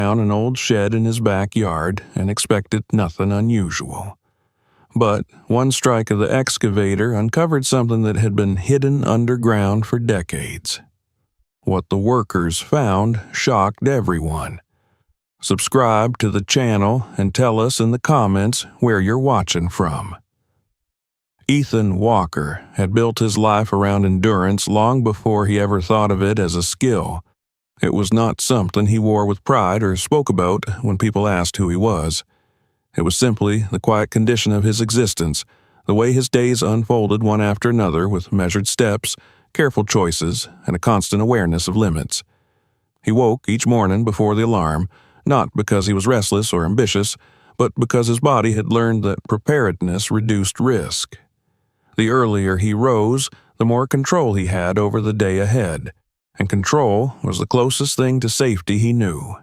down an old shed in his backyard and expected nothing unusual. But one strike of the excavator uncovered something that had been hidden underground for decades. What the workers found shocked everyone. Subscribe to the channel and tell us in the comments where you're watching from. Ethan Walker had built his life around endurance long before he ever thought of it as a skill. It was not something he wore with pride or spoke about when people asked who he was. It was simply the quiet condition of his existence, the way his days unfolded one after another with measured steps, careful choices, and a constant awareness of limits. He woke each morning before the alarm, not because he was restless or ambitious, but because his body had learned that preparedness reduced risk. The earlier he rose, the more control he had over the day ahead, and control was the closest thing to safety he knew.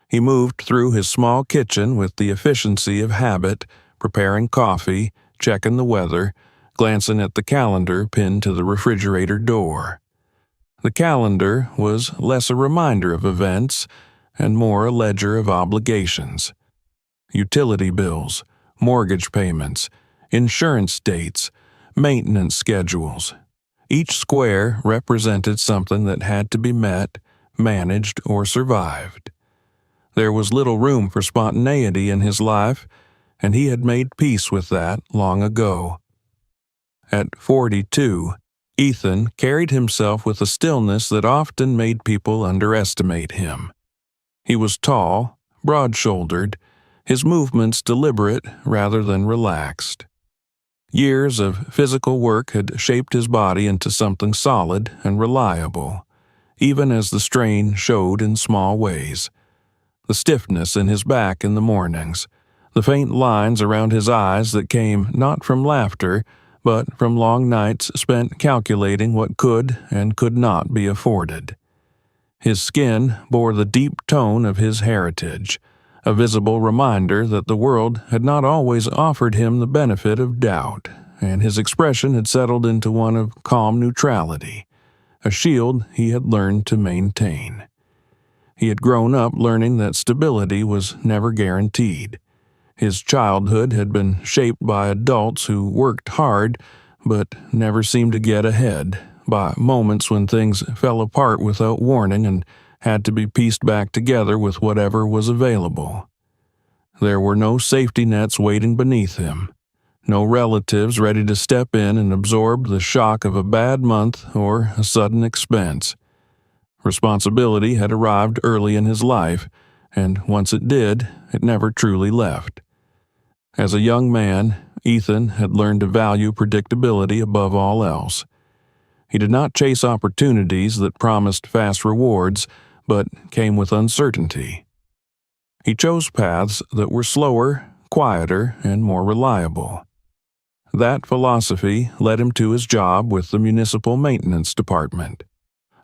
He moved through his small kitchen with the efficiency of habit, preparing coffee, checking the weather, glancing at the calendar pinned to the refrigerator door. The calendar was less a reminder of events and more a ledger of obligations. Utility bills, mortgage payments, insurance dates, maintenance schedules. Each square represented something that had to be met, managed, or survived. There was little room for spontaneity in his life, and he had made peace with that long ago. At 42, Ethan carried himself with a stillness that often made people underestimate him. He was tall, broad-shouldered, his movements deliberate rather than relaxed. Years of physical work had shaped his body into something solid and reliable, even as the strain showed in small ways. The stiffness in his back in the mornings, the faint lines around his eyes that came not from laughter, but from long nights spent calculating what could and could not be afforded. His skin bore the deep tone of his heritage, a visible reminder that the world had not always offered him the benefit of doubt, and his expression had settled into one of calm neutrality, a shield he had learned to maintain. He had grown up learning that stability was never guaranteed. His childhood had been shaped by adults who worked hard but never seemed to get ahead, by moments when things fell apart without warning and had to be pieced back together with whatever was available. There were no safety nets waiting beneath him, no relatives ready to step in and absorb the shock of a bad month or a sudden expense. Responsibility had arrived early in his life, and once it did, it never truly left. As a young man, Ethan had learned to value predictability above all else. He did not chase opportunities that promised fast rewards, but came with uncertainty. He chose paths that were slower, quieter, and more reliable. That philosophy led him to his job with the municipal maintenance department,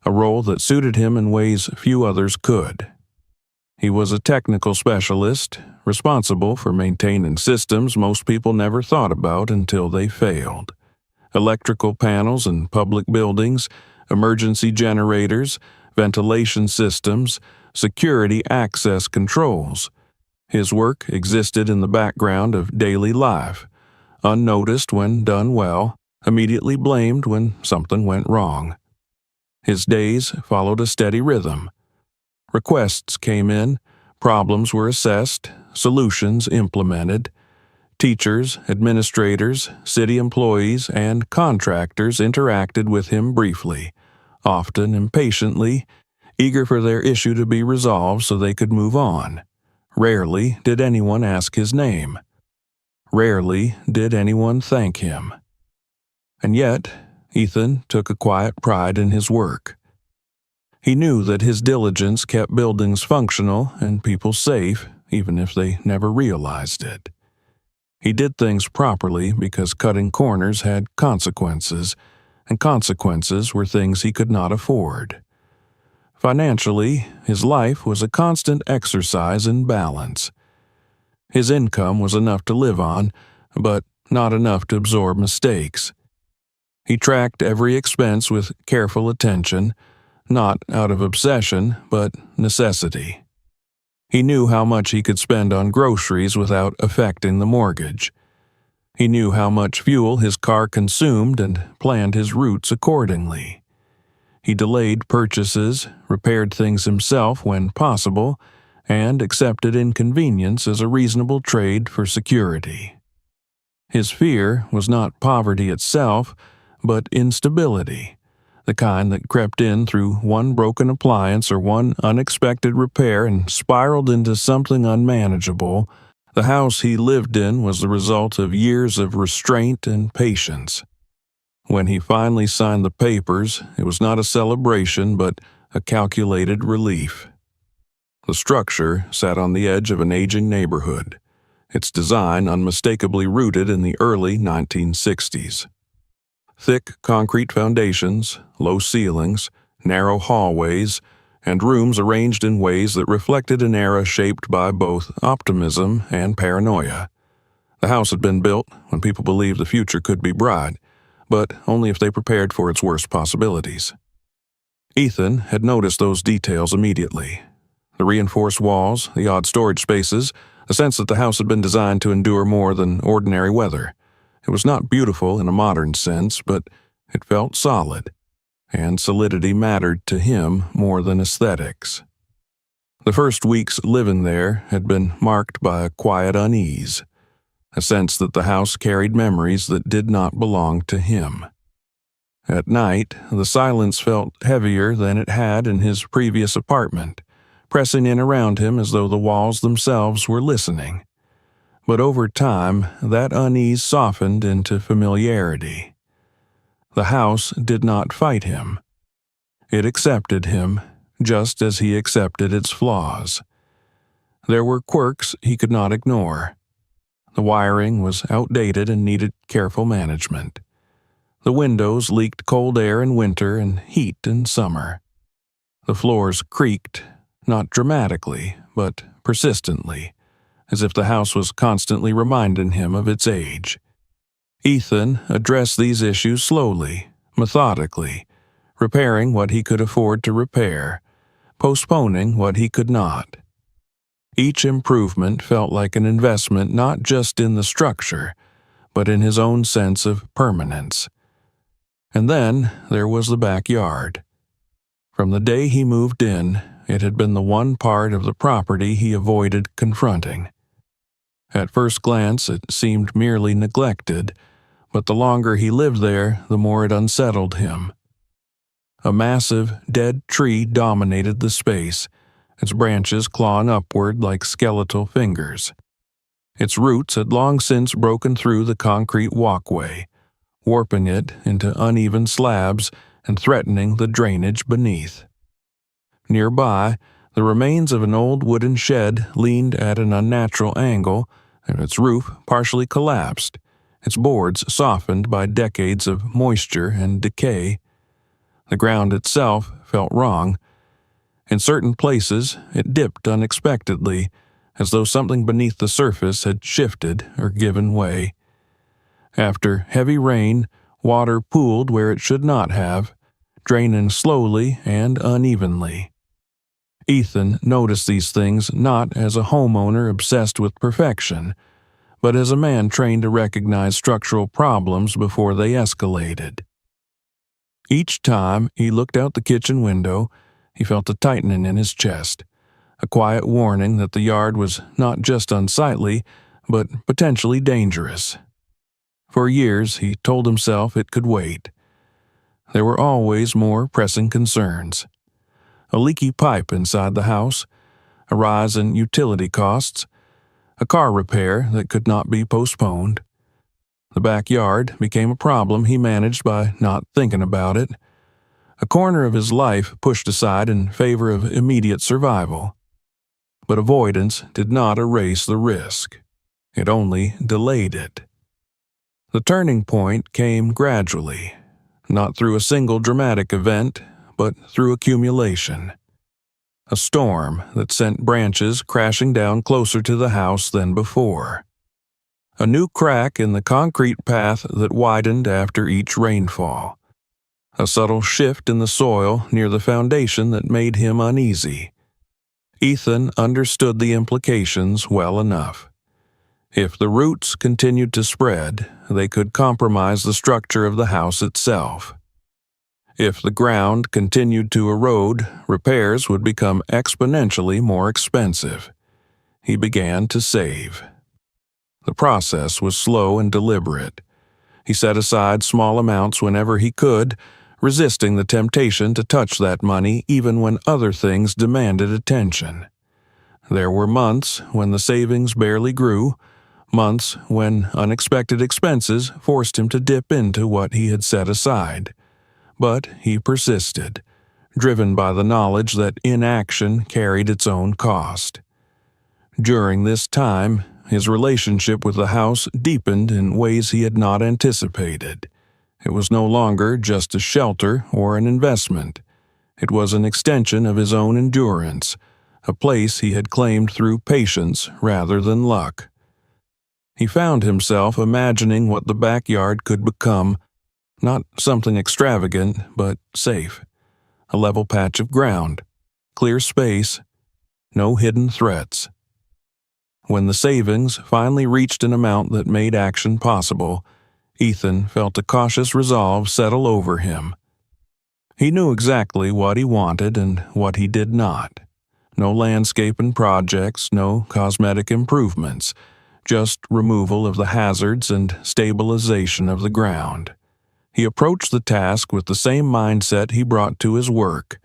a role that suited him in ways few others could. He was a technical specialist, responsible for maintaining systems most people never thought about until they failed. Electrical panels in public buildings, emergency generators, ventilation systems, security access controls. His work existed in the background of daily life, unnoticed when done well, immediately blamed when something went wrong. His days followed a steady rhythm. Requests came in, problems were assessed, solutions implemented. Teachers, administrators, city employees, and contractors interacted with him briefly, often impatiently, eager for their issue to be resolved so they could move on. Rarely did anyone ask his name. Rarely did anyone thank him. And yet, Ethan took a quiet pride in his work. He knew that his diligence kept buildings functional and people safe, even if they never realized it. He did things properly because cutting corners had consequences, and consequences were things he could not afford. Financially, his life was a constant exercise in balance. His income was enough to live on, but not enough to absorb mistakes. He tracked every expense with careful attention, not out of obsession, but necessity. He knew how much he could spend on groceries without affecting the mortgage. He knew how much fuel his car consumed and planned his routes accordingly. He delayed purchases, repaired things himself when possible, and accepted inconvenience as a reasonable trade for security. His fear was not poverty itself, but instability, the kind that crept in through one broken appliance or one unexpected repair and spiraled into something unmanageable. The house he lived in was the result of years of restraint and patience. When he finally signed the papers, it was not a celebration but a calculated relief. The structure sat on the edge of an aging neighborhood, its design unmistakably rooted in the early 1960s. Thick concrete foundations, low ceilings, narrow hallways, and rooms arranged in ways that reflected an era shaped by both optimism and paranoia. The house had been built when people believed the future could be bright, but only if they prepared for its worst possibilities. Ethan had noticed those details immediately. The reinforced walls, the odd storage spaces, the sense that the house had been designed to endure more than ordinary weather. It was not beautiful in a modern sense, but it felt solid, and solidity mattered to him more than aesthetics. The first weeks living there had been marked by a quiet unease, a sense that the house carried memories that did not belong to him. At night, the silence felt heavier than it had in his previous apartment, pressing in around him as though the walls themselves were listening. But over time, that unease softened into familiarity. The house did not fight him. It accepted him, just as he accepted its flaws. There were quirks he could not ignore. The wiring was outdated and needed careful management. The windows leaked cold air in winter and heat in summer. The floors creaked, not dramatically, but persistently, as if the house was constantly reminding him of its age. Ethan addressed these issues slowly, methodically, repairing what he could afford to repair, postponing what he could not. Each improvement felt like an investment not just in the structure, but in his own sense of permanence. And then there was the backyard. From the day he moved in, it had been the one part of the property he avoided confronting. At first glance, it seemed merely neglected, but the longer he lived there, the more it unsettled him. A massive, dead tree dominated the space, its branches clawing upward like skeletal fingers. Its roots had long since broken through the concrete walkway, warping it into uneven slabs and threatening the drainage beneath. Nearby, the remains of an old wooden shed leaned at an unnatural angle, and its roof partially collapsed, its boards softened by decades of moisture and decay. The ground itself felt wrong. In certain places, it dipped unexpectedly, as though something beneath the surface had shifted or given way. After heavy rain, water pooled where it should not have, draining slowly and unevenly. Ethan noticed these things not as a homeowner obsessed with perfection, but as a man trained to recognize structural problems before they escalated. Each time he looked out the kitchen window, he felt a tightening in his chest, a quiet warning that the yard was not just unsightly, but potentially dangerous. For years, he told himself it could wait. There were always more pressing concerns. A leaky pipe inside the house, a rise in utility costs, a car repair that could not be postponed. The backyard became a problem he managed by not thinking about it, a corner of his life pushed aside in favor of immediate survival. But avoidance did not erase the risk. It only delayed it. The turning point came gradually, not through a single dramatic event, but through accumulation. A storm that sent branches crashing down closer to the house than before. A new crack in the concrete path that widened after each rainfall. A subtle shift in the soil near the foundation that made him uneasy. Ethan understood the implications well enough. If the roots continued to spread, they could compromise the structure of the house itself. If the ground continued to erode, repairs would become exponentially more expensive. He began to save. The process was slow and deliberate. He set aside small amounts whenever he could, resisting the temptation to touch that money even when other things demanded attention. There were months when the savings barely grew, months when unexpected expenses forced him to dip into what he had set aside. But he persisted, driven by the knowledge that inaction carried its own cost. During this time, his relationship with the house deepened in ways he had not anticipated. It was no longer just a shelter or an investment. It was an extension of his own endurance, a place he had claimed through patience rather than luck. He found himself imagining what the backyard could become, not something extravagant, but safe. A level patch of ground, clear space, no hidden threats. When the savings finally reached an amount that made action possible, Ethan felt a cautious resolve settle over him. He knew exactly what he wanted and what he did not. No landscaping projects, no cosmetic improvements, just removal of the hazards and stabilization of the ground. He approached the task with the same mindset he brought to his work,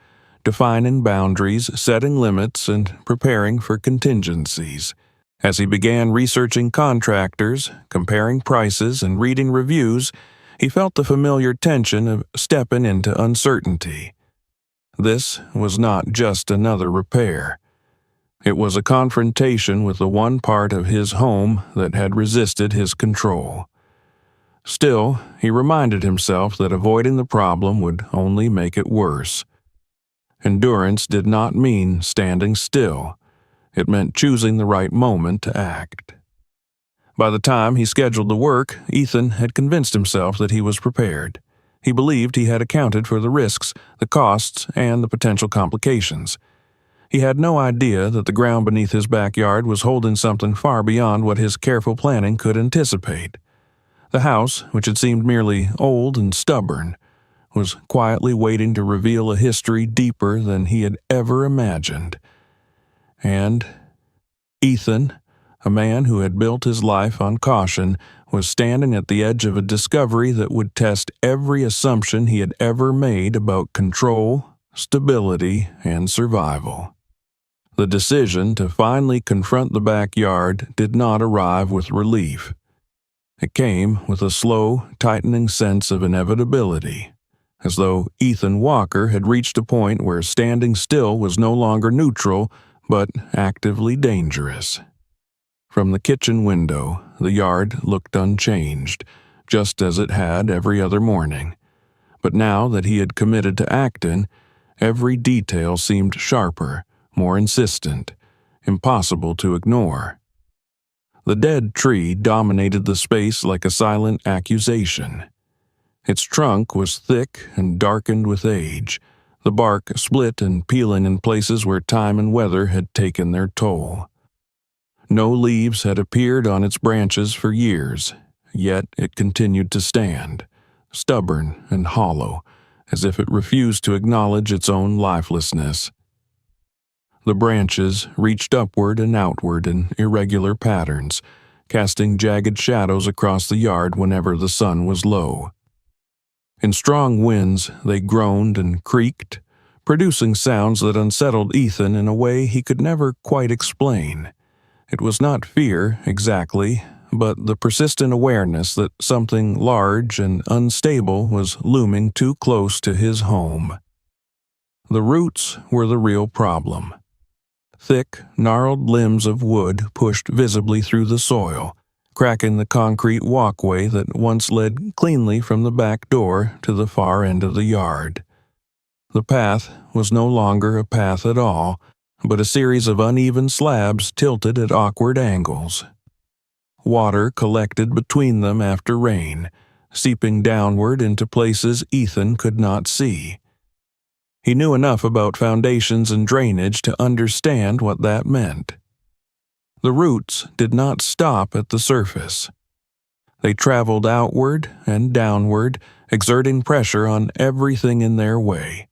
defining boundaries, setting limits, and preparing for contingencies. As he began researching contractors, comparing prices, and reading reviews, he felt the familiar tension of stepping into uncertainty. This was not just another repair. It was a confrontation with the one part of his home that had resisted his control. Still, he reminded himself that avoiding the problem would only make it worse. Endurance did not mean standing still. It meant choosing the right moment to act. By the time he scheduled the work, Ethan had convinced himself that he was prepared. He believed he had accounted for the risks, the costs, and the potential complications. He had no idea that the ground beneath his backyard was holding something far beyond what his careful planning could anticipate. The house, which had seemed merely old and stubborn, was quietly waiting to reveal a history deeper than he had ever imagined. And Ethan, a man who had built his life on caution, was standing at the edge of a discovery that would test every assumption he had ever made about control, stability, and survival. The decision to finally confront the backyard did not arrive with relief. It came with a slow, tightening sense of inevitability, as though Ethan Walker had reached a point where standing still was no longer neutral, but actively dangerous. From the kitchen window, the yard looked unchanged, just as it had every other morning. But now that he had committed to acting, every detail seemed sharper, more insistent, impossible to ignore. The dead tree dominated the space like a silent accusation. Its trunk was thick and darkened with age, the bark split and peeling in places where time and weather had taken their toll. No leaves had appeared on its branches for years, yet it continued to stand, stubborn and hollow, as if it refused to acknowledge its own lifelessness. The branches reached upward and outward in irregular patterns, casting jagged shadows across the yard whenever the sun was low. In strong winds, they groaned and creaked, producing sounds that unsettled Ethan in a way he could never quite explain. It was not fear, exactly, but the persistent awareness that something large and unstable was looming too close to his home. The roots were the real problem. Thick, gnarled limbs of wood pushed visibly through the soil, cracking the concrete walkway that once led cleanly from the back door to the far end of the yard. The path was no longer a path at all, but a series of uneven slabs tilted at awkward angles. Water collected between them after rain, seeping downward into places Ethan could not see. He knew enough about foundations and drainage to understand what that meant. The roots did not stop at the surface. They traveled outward and downward, exerting pressure on everything in their way.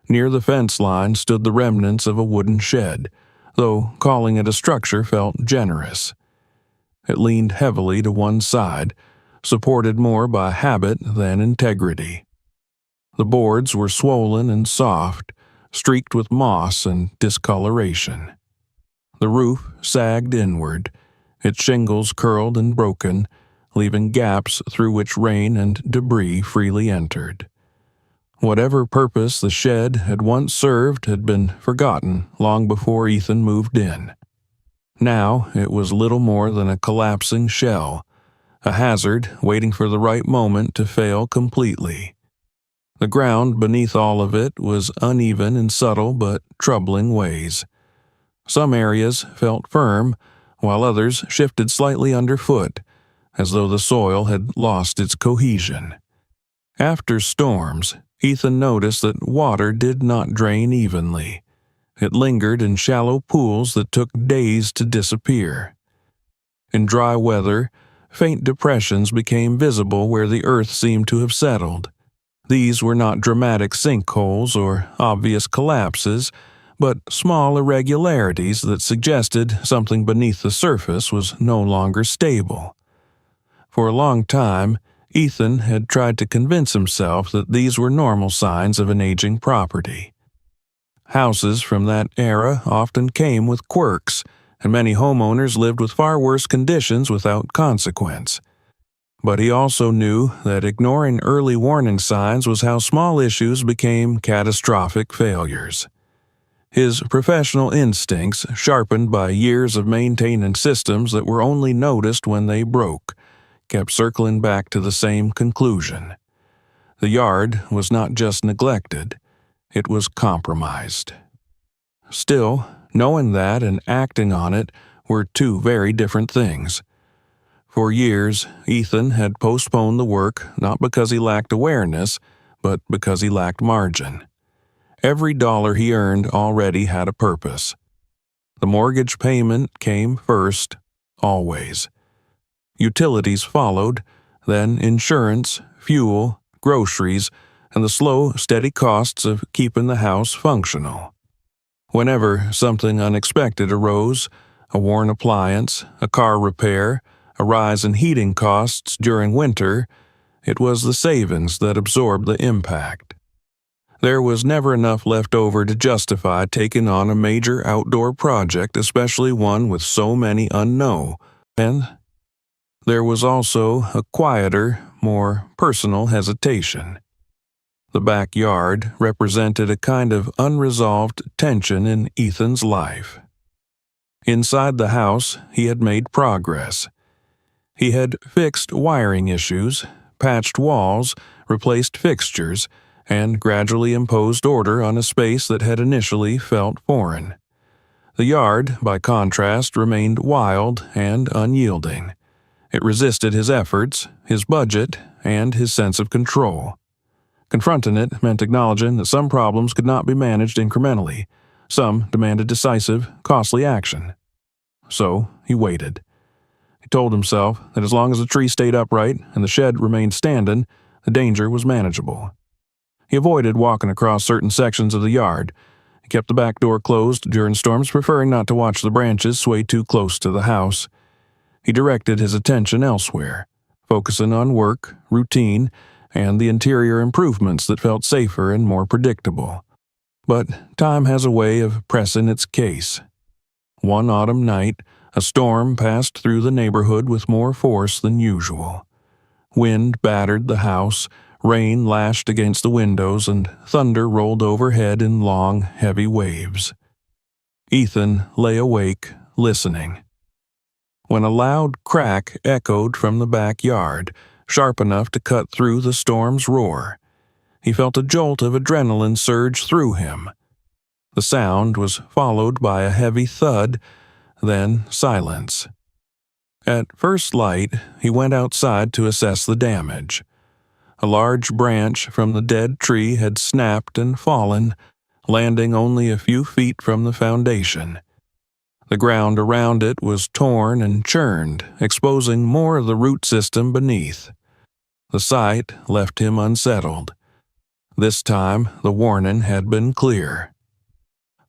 Near the fence line stood the remnants of a wooden shed, though calling it a structure felt generous. It leaned heavily to one side, supported more by habit than integrity. The boards were swollen and soft, streaked with moss and discoloration. The roof sagged inward, its shingles curled and broken, leaving gaps through which rain and debris freely entered. Whatever purpose the shed had once served had been forgotten long before Ethan moved in. Now it was little more than a collapsing shell, a hazard waiting for the right moment to fail completely. The ground beneath all of it was uneven in subtle but troubling ways. Some areas felt firm, while others shifted slightly underfoot, as though the soil had lost its cohesion. After storms, Ethan noticed that water did not drain evenly. It lingered in shallow pools that took days to disappear. In dry weather, faint depressions became visible where the earth seemed to have settled. These were not dramatic sinkholes or obvious collapses, but small irregularities that suggested something beneath the surface was no longer stable. For a long time, Ethan had tried to convince himself that these were normal signs of an aging property. Houses from that era often came with quirks, and many homeowners lived with far worse conditions without consequence. But he also knew that ignoring early warning signs was how small issues became catastrophic failures. His professional instincts, sharpened by years of maintaining systems that were only noticed when they broke, kept circling back to the same conclusion. The yard was not just neglected, it was compromised. Still, knowing that and acting on it were two very different things. For years, Ethan had postponed the work not because he lacked awareness, but because he lacked margin. Every dollar he earned already had a purpose. The mortgage payment came first, always. Utilities followed, then insurance, fuel, groceries, and the slow, steady costs of keeping the house functional. Whenever something unexpected arose, a worn appliance, a car repair, a rise in heating costs during winter, it was the savings that absorbed the impact. There was never enough left over to justify taking on a major outdoor project, especially one with so many unknown, and there was also a quieter, more personal hesitation. The backyard represented a kind of unresolved tension in Ethan's life. Inside the house, he had made progress. He had fixed wiring issues, patched walls, replaced fixtures, and gradually imposed order on a space that had initially felt foreign. The yard, by contrast, remained wild and unyielding. It resisted his efforts, his budget, and his sense of control. Confronting it meant acknowledging that some problems could not be managed incrementally. Some demanded decisive, costly action. So he waited. He told himself that as long as the tree stayed upright and the shed remained standing, the danger was manageable. He avoided walking across certain sections of the yard. He kept the back door closed during storms, preferring not to watch the branches sway too close to the house. He directed his attention elsewhere, focusing on work, routine, and the interior improvements that felt safer and more predictable. But time has a way of pressing its case. One autumn night, a storm passed through the neighborhood with more force than usual. Wind battered the house, rain lashed against the windows, and thunder rolled overhead in long, heavy waves. Ethan lay awake, listening. When a loud crack echoed from the backyard, sharp enough to cut through the storm's roar, he felt a jolt of adrenaline surge through him. The sound was followed by a heavy thud, then silence. At first light, he went outside to assess the damage. A large branch from the dead tree had snapped and fallen, landing only a few feet from the foundation. The ground around it was torn and churned, exposing more of the root system beneath. The sight left him unsettled. This time, the warning had been clear.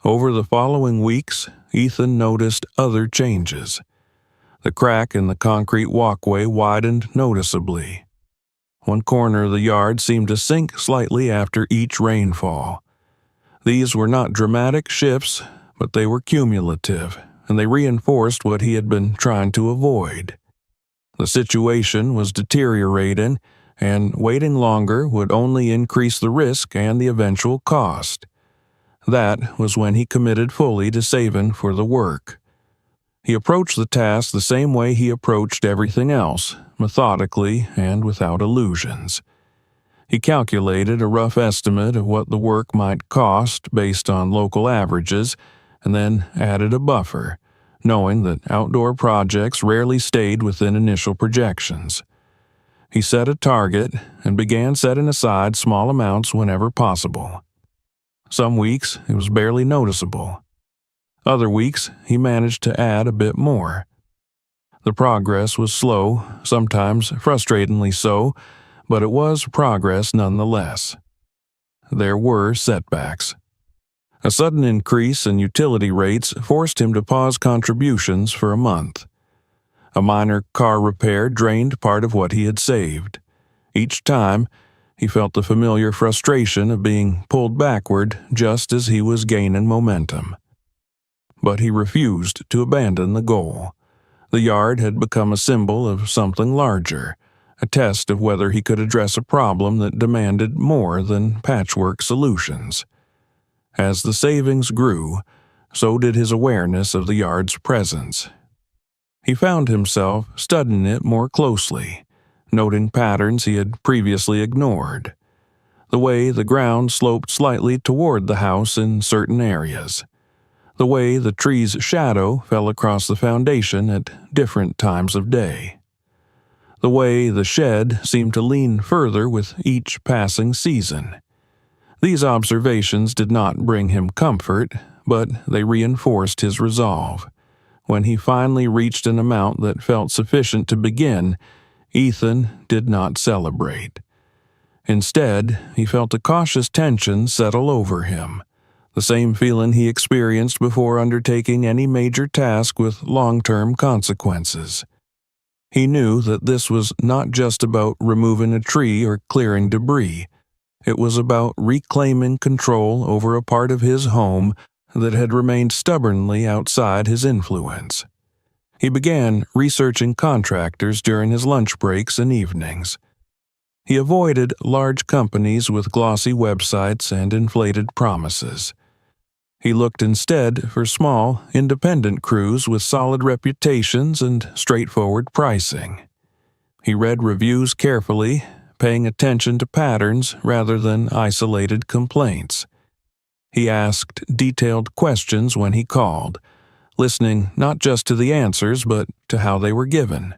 Over the following weeks, Ethan noticed other changes. The crack in the concrete walkway widened noticeably. One corner of the yard seemed to sink slightly after each rainfall. These were not dramatic shifts, but they were cumulative, and they reinforced what he had been trying to avoid. The situation was deteriorating, and waiting longer would only increase the risk and the eventual cost. That was when he committed fully to saving for the work. He approached the task the same way he approached everything else, methodically and without illusions. He calculated a rough estimate of what the work might cost based on local averages, and then added a buffer, knowing that outdoor projects rarely stayed within initial projections. He set a target and began setting aside small amounts whenever possible. Some weeks it was barely noticeable. Other weeks he managed to add a bit more. The progress was slow, sometimes frustratingly so, but it was progress nonetheless. There were setbacks. A sudden increase in utility rates forced him to pause contributions for a month. A minor car repair drained part of what he had saved. Each time, he felt the familiar frustration of being pulled backward just as he was gaining momentum. But he refused to abandon the goal. The yard had become a symbol of something larger, a test of whether he could address a problem that demanded more than patchwork solutions. As the savings grew, so did his awareness of the yard's presence. He found himself studying it more closely, noting patterns he had previously ignored. The way the ground sloped slightly toward the house in certain areas. The way the tree's shadow fell across the foundation at different times of day. The way the shed seemed to lean further with each passing season. These observations did not bring him comfort, but they reinforced his resolve. When he finally reached an amount that felt sufficient to begin, Ethan did not celebrate. Instead, he felt a cautious tension settle over him, the same feeling he experienced before undertaking any major task with long-term consequences. He knew that this was not just about removing a tree or clearing debris. It was about reclaiming control over a part of his home that had remained stubbornly outside his influence. He began researching contractors during his lunch breaks and evenings. He avoided large companies with glossy websites and inflated promises. He looked instead for small, independent crews with solid reputations and straightforward pricing. He read reviews carefully, paying attention to patterns rather than isolated complaints. He asked detailed questions when he called, listening not just to the answers but to how they were given.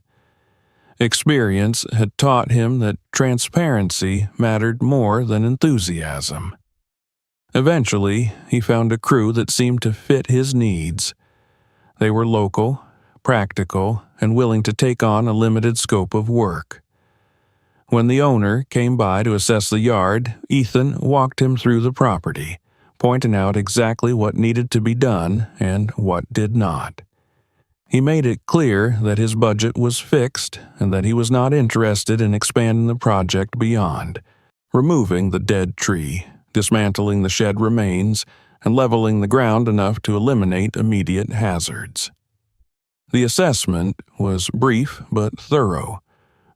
Experience had taught him that transparency mattered more than enthusiasm. Eventually, he found a crew that seemed to fit his needs. They were local, practical, and willing to take on a limited scope of work. When the owner came by to assess the yard, Ethan walked him through the property, pointing out exactly what needed to be done and what did not. He made it clear that his budget was fixed and that he was not interested in expanding the project beyond, removing the dead tree, dismantling the shed remains, and leveling the ground enough to eliminate immediate hazards. The assessment was brief but thorough.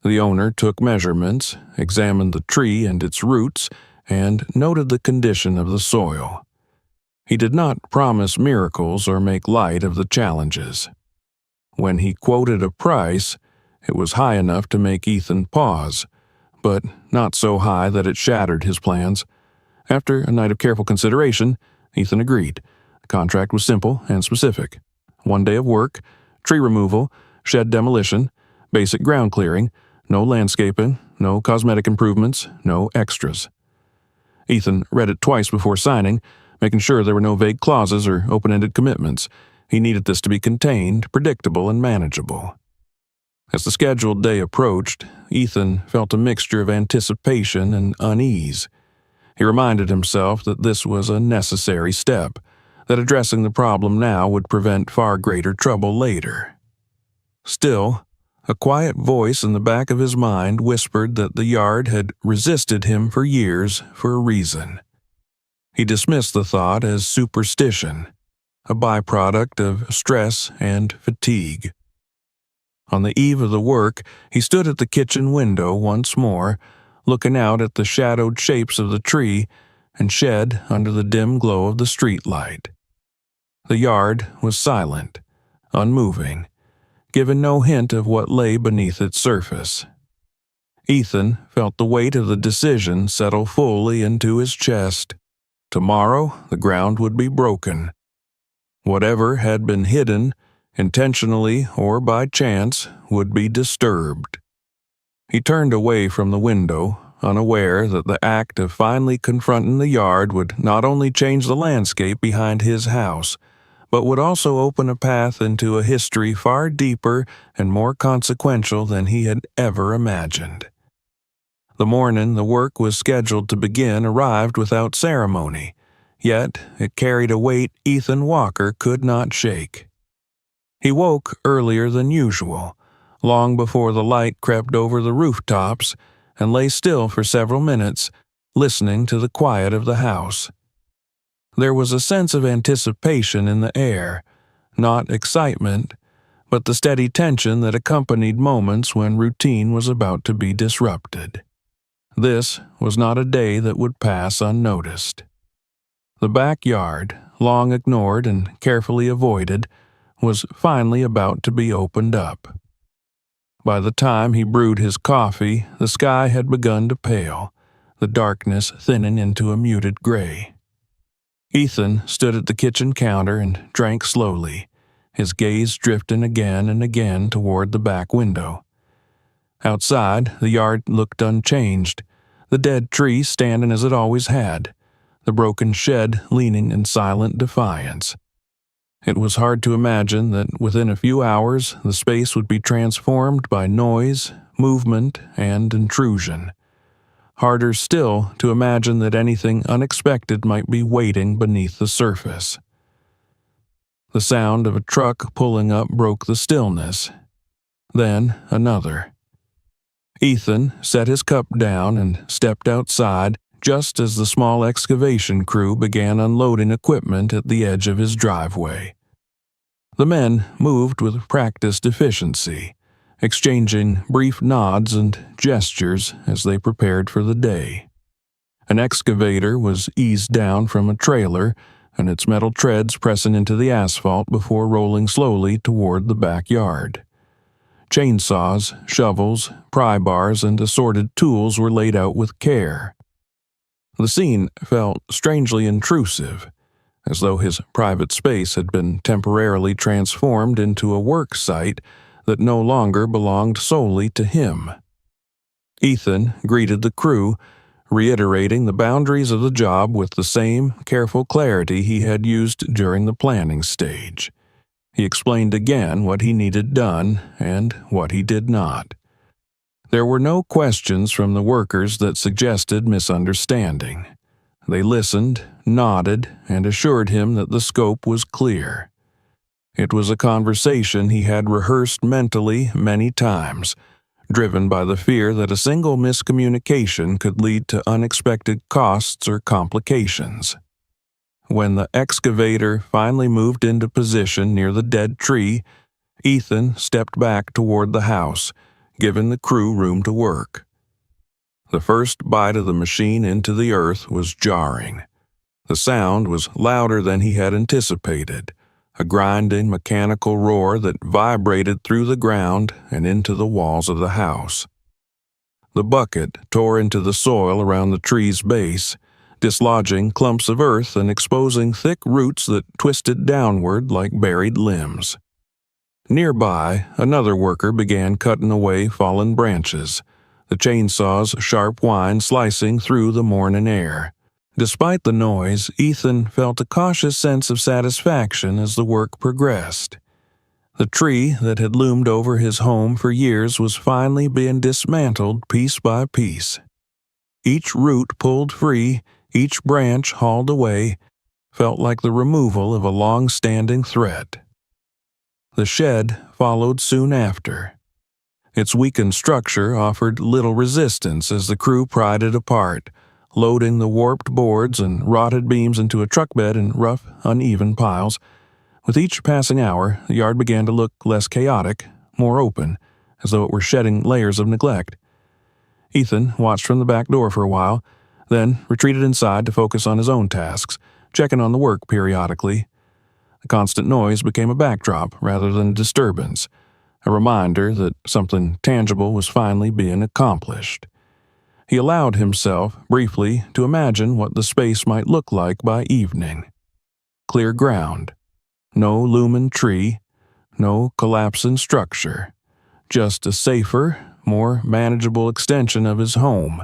The owner took measurements, examined the tree and its roots, and noted the condition of the soil. He did not promise miracles or make light of the challenges. When he quoted a price, it was high enough to make Ethan pause, but not so high that it shattered his plans. After a night of careful consideration, Ethan agreed. The contract was simple and specific. 1 day of work, tree removal, shed demolition, basic ground clearing, no landscaping, no cosmetic improvements, no extras. Ethan read it twice before signing, making sure there were no vague clauses or open-ended commitments. He needed this to be contained, predictable, and manageable. As the scheduled day approached, Ethan felt a mixture of anticipation and unease. He reminded himself that this was a necessary step, that addressing the problem now would prevent far greater trouble later. Still, a quiet voice in the back of his mind whispered that the yard had resisted him for years for a reason. He dismissed the thought as superstition, a byproduct of stress and fatigue. On the eve of the work, he stood at the kitchen window once more, looking out at the shadowed shapes of the tree and shed under the dim glow of the streetlight. The yard was silent, unmoving, giving no hint of what lay beneath its surface. Ethan felt the weight of the decision settle fully into his chest. Tomorrow, the ground would be broken. Whatever had been hidden, intentionally or by chance, would be disturbed. He turned away from the window, unaware that the act of finally confronting the yard would not only change the landscape behind his house, but would also open a path into a history far deeper and more consequential than he had ever imagined. The morning the work was scheduled to begin arrived without ceremony, yet it carried a weight Ethan Walker could not shake. He woke earlier than usual, long before the light crept over the rooftops, and lay still for several minutes, listening to the quiet of the house. There was a sense of anticipation in the air, not excitement, but the steady tension that accompanied moments when routine was about to be disrupted. This was not a day that would pass unnoticed. The backyard, long ignored and carefully avoided, was finally about to be opened up. By the time he brewed his coffee, the sky had begun to pale, the darkness thinning into a muted gray. Ethan stood at the kitchen counter and drank slowly, his gaze drifting again and again toward the back window. Outside, the yard looked unchanged, the dead tree standing as it always had, the broken shed leaning in silent defiance. It was hard to imagine that within a few hours the space would be transformed by noise, movement, and intrusion. Harder still to imagine that anything unexpected might be waiting beneath the surface. The sound of a truck pulling up broke the stillness. Then another. Ethan set his cup down and stepped outside just as the small excavation crew began unloading equipment at the edge of his driveway. The men moved with practiced efficiency, exchanging brief nods and gestures as they prepared for the day. An excavator was eased down from a trailer, and its metal treads pressing into the asphalt before rolling slowly toward the backyard. Chainsaws, shovels, pry bars, and assorted tools were laid out with care. The scene felt strangely intrusive, as though his private space had been temporarily transformed into a work site that no longer belonged solely to him. Ethan greeted the crew, reiterating the boundaries of the job with the same careful clarity he had used during the planning stage. He explained again what he needed done and what he did not. There were no questions from the workers that suggested misunderstanding. They listened, nodded, and assured him that the scope was clear. It was a conversation he had rehearsed mentally many times, driven by the fear that a single miscommunication could lead to unexpected costs or complications. When the excavator finally moved into position near the dead tree, Ethan stepped back toward the house, giving the crew room to work. The first bite of the machine into the earth was jarring. The sound was louder than he had anticipated, a grinding mechanical roar that vibrated through the ground and into the walls of the house. The bucket tore into the soil around the tree's base, dislodging clumps of earth and exposing thick roots that twisted downward like buried limbs. Nearby, another worker began cutting away fallen branches, the chainsaw's sharp whine slicing through the morning air. Despite the noise, Ethan felt a cautious sense of satisfaction as the work progressed. The tree that had loomed over his home for years was finally being dismantled piece by piece. Each root pulled free, each branch hauled away, felt like the removal of a long-standing threat. The shed followed soon after. Its weakened structure offered little resistance as the crew pried it apart, loading the warped boards and rotted beams into a truck bed in rough, uneven piles. With each passing hour, the yard began to look less chaotic, more open, as though it were shedding layers of neglect. Ethan watched from the back door for a while, then retreated inside to focus on his own tasks, checking on the work periodically. The constant noise became a backdrop rather than a disturbance, a reminder that something tangible was finally being accomplished. He allowed himself, briefly, to imagine what the space might look like by evening. Clear ground. No looming tree. No collapsing structure. Just a safer, more manageable extension of his home.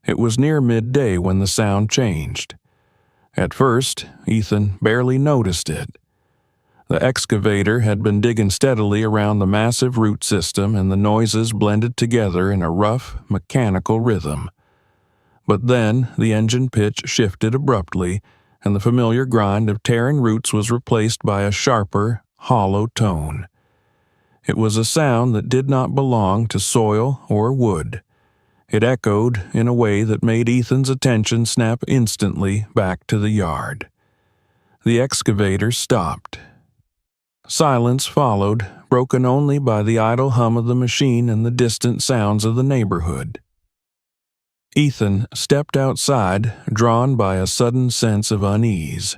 It was near midday when the sound changed. At first, Ethan barely noticed it. The excavator had been digging steadily around the massive root system, and the noises blended together in a rough, mechanical rhythm. But then the engine pitch shifted abruptly, and the familiar grind of tearing roots was replaced by a sharper, hollow tone. It was a sound that did not belong to soil or wood. It echoed in a way that made Ethan's attention snap instantly back to the yard. The excavator stopped. Silence followed, broken only by the idle hum of the machine and the distant sounds of the neighborhood. Ethan stepped outside, drawn by a sudden sense of unease.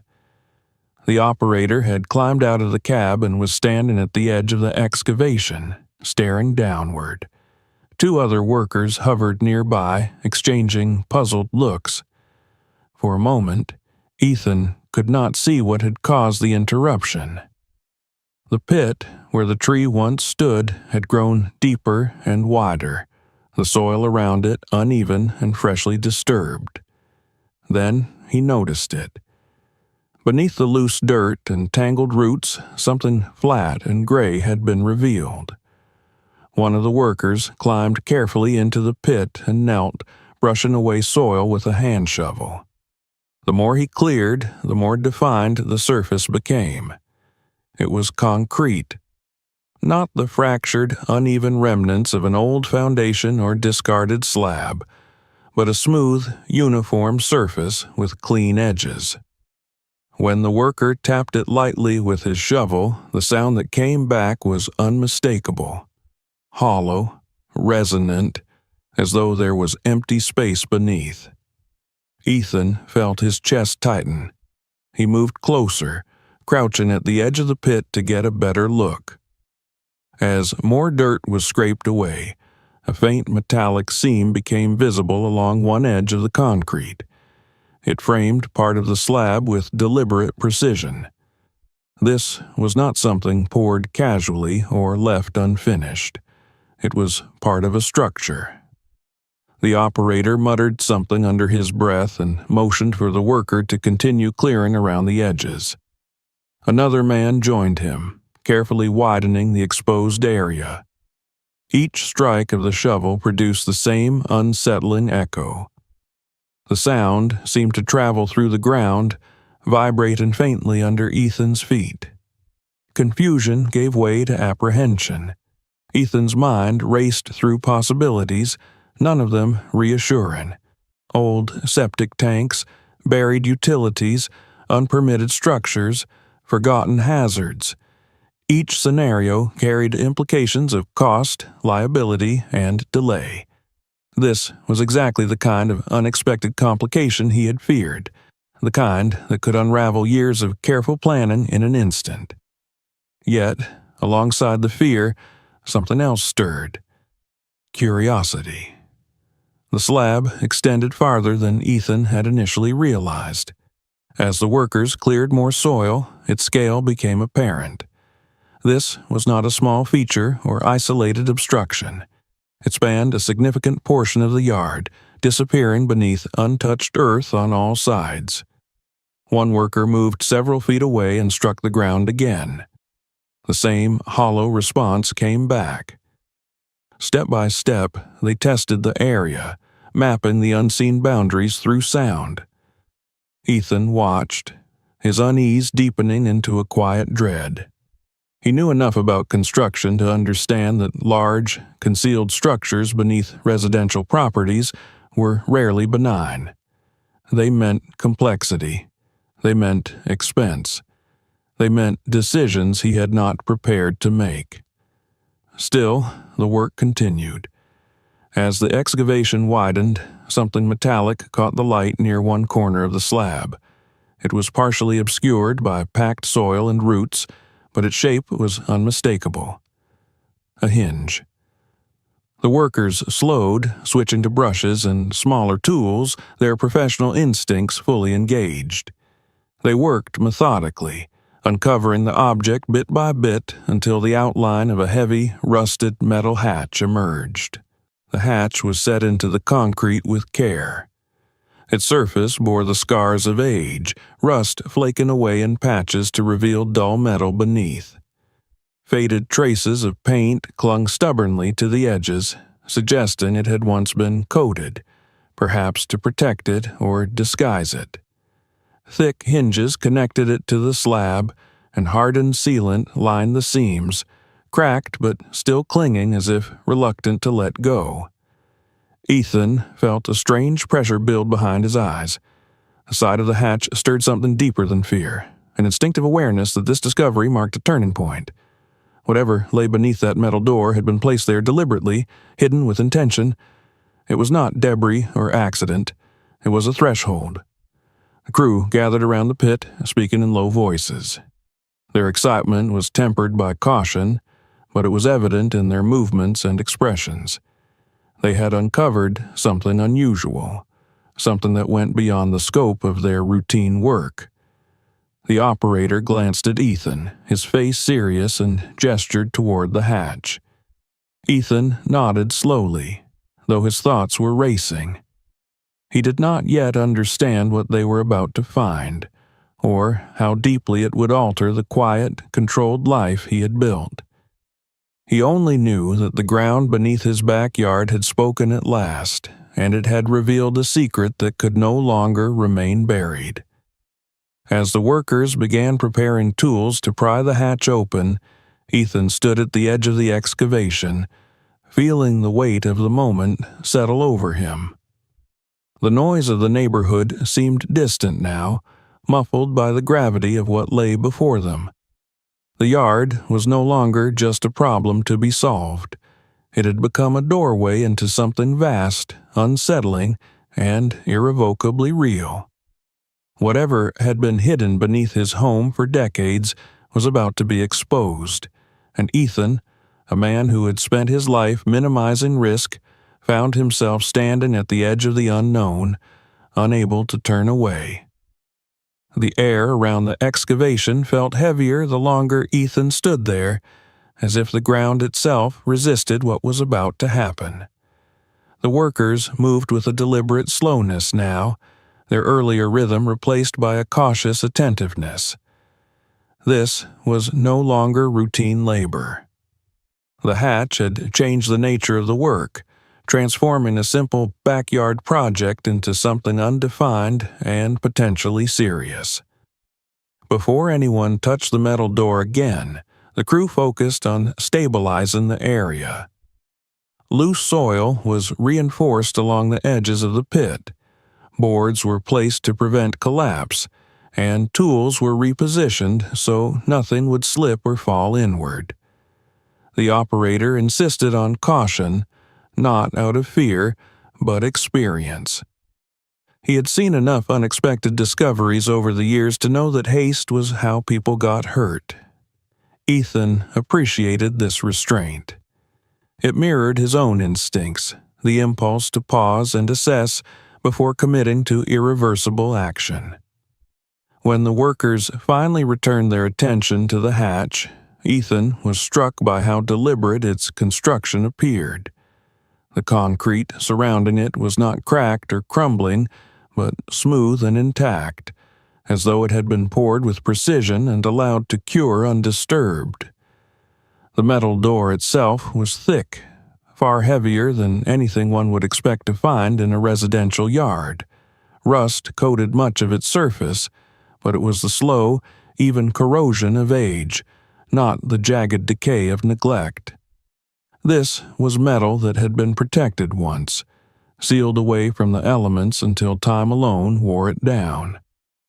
The operator had climbed out of the cab and was standing at the edge of the excavation, staring downward. Two other workers hovered nearby, exchanging puzzled looks. For a moment, Ethan could not see what had caused the interruption. The pit, where the tree once stood, had grown deeper and wider, the soil around it uneven and freshly disturbed. Then he noticed it. Beneath the loose dirt and tangled roots, something flat and gray had been revealed. One of the workers climbed carefully into the pit and knelt, brushing away soil with a hand shovel. The more he cleared, the more defined the surface became. It was concrete. Not the fractured, uneven remnants of an old foundation or discarded slab, but a smooth, uniform surface with clean edges. When the worker tapped it lightly with his shovel, the sound that came back was unmistakable. Hollow, resonant, as though there was empty space beneath. Ethan felt his chest tighten. He moved closer, crouching at the edge of the pit to get a better look. As more dirt was scraped away, a faint metallic seam became visible along one edge of the concrete. It framed part of the slab with deliberate precision. This was not something poured casually or left unfinished. It was part of a structure. The operator muttered something under his breath and motioned for the worker to continue clearing around the edges. Another man joined him, carefully widening the exposed area. Each strike of the shovel produced the same unsettling echo. The sound seemed to travel through the ground, vibrating faintly under Ethan's feet. Confusion gave way to apprehension. Ethan's mind raced through possibilities, none of them reassuring. Old septic tanks, buried utilities, unpermitted structures, forgotten hazards. Each scenario carried implications of cost, liability, and delay. This was exactly the kind of unexpected complication he had feared, the kind that could unravel years of careful planning in an instant. Yet, alongside the fear, something else stirred. Curiosity. The slab extended farther than Ethan had initially realized. As the workers cleared more soil, its scale became apparent. This was not a small feature or isolated obstruction. It spanned a significant portion of the yard, disappearing beneath untouched earth on all sides. One worker moved several feet away and struck the ground again. The same hollow response came back. Step by step, they tested the area, mapping the unseen boundaries through sound. Ethan watched, his unease deepening into a quiet dread. He knew enough about construction to understand that large, concealed structures beneath residential properties were rarely benign. They meant complexity. They meant expense. They meant decisions he had not prepared to make. Still, the work continued. As the excavation widened, something metallic caught the light near one corner of the slab. It was partially obscured by packed soil and roots, but its shape was unmistakable. A hinge. The workers slowed, switching to brushes and smaller tools, their professional instincts fully engaged. They worked methodically, uncovering the object bit by bit until the outline of a heavy, rusted metal hatch emerged. The hatch was set into the concrete with care. Its surface bore the scars of age, rust flaking away in patches to reveal dull metal beneath. Faded traces of paint clung stubbornly to the edges, suggesting it had once been coated, perhaps to protect it or disguise it. Thick hinges connected it to the slab, and hardened sealant lined the seams, cracked but still clinging as if reluctant to let go. Ethan felt a strange pressure build behind his eyes. The sight of the hatch stirred something deeper than fear, an instinctive awareness that this discovery marked a turning point. Whatever lay beneath that metal door had been placed there deliberately, hidden with intention. It was not debris or accident. It was a threshold. The crew gathered around the pit, speaking in low voices. Their excitement was tempered by caution, but it was evident in their movements and expressions. They had uncovered something unusual, something that went beyond the scope of their routine work. The operator glanced at Ethan, his face serious, and gestured toward the hatch. Ethan nodded slowly, though his thoughts were racing. He did not yet understand what they were about to find, or how deeply it would alter the quiet, controlled life he had built. He only knew that the ground beneath his backyard had spoken at last, and it had revealed a secret that could no longer remain buried. As the workers began preparing tools to pry the hatch open, Ethan stood at the edge of the excavation, feeling the weight of the moment settle over him. The noise of the neighborhood seemed distant now, muffled by the gravity of what lay before them. The yard was no longer just a problem to be solved. It had become a doorway into something vast, unsettling, and irrevocably real. Whatever had been hidden beneath his home for decades was about to be exposed, and Ethan, a man who had spent his life minimizing risk, found himself standing at the edge of the unknown, unable to turn away. The air around the excavation felt heavier the longer Ethan stood there, as if the ground itself resisted what was about to happen. The workers moved with a deliberate slowness now, their earlier rhythm replaced by a cautious attentiveness. This was no longer routine labor. The hatch had changed the nature of the work, transforming a simple backyard project into something undefined and potentially serious. Before anyone touched the metal door again, the crew focused on stabilizing the area. Loose soil was reinforced along the edges of the pit. Boards were placed to prevent collapse, and tools were repositioned so nothing would slip or fall inward. The operator insisted on caution, not out of fear, but experience. He had seen enough unexpected discoveries over the years to know that haste was how people got hurt. Ethan appreciated this restraint. It mirrored his own instincts, the impulse to pause and assess before committing to irreversible action. When the workers finally returned their attention to the hatch, Ethan was struck by how deliberate its construction appeared. The concrete surrounding it was not cracked or crumbling, but smooth and intact, as though it had been poured with precision and allowed to cure undisturbed. The metal door itself was thick, far heavier than anything one would expect to find in a residential yard. Rust coated much of its surface, but it was the slow, even corrosion of age, not the jagged decay of neglect. This was metal that had been protected once, sealed away from the elements until time alone wore it down.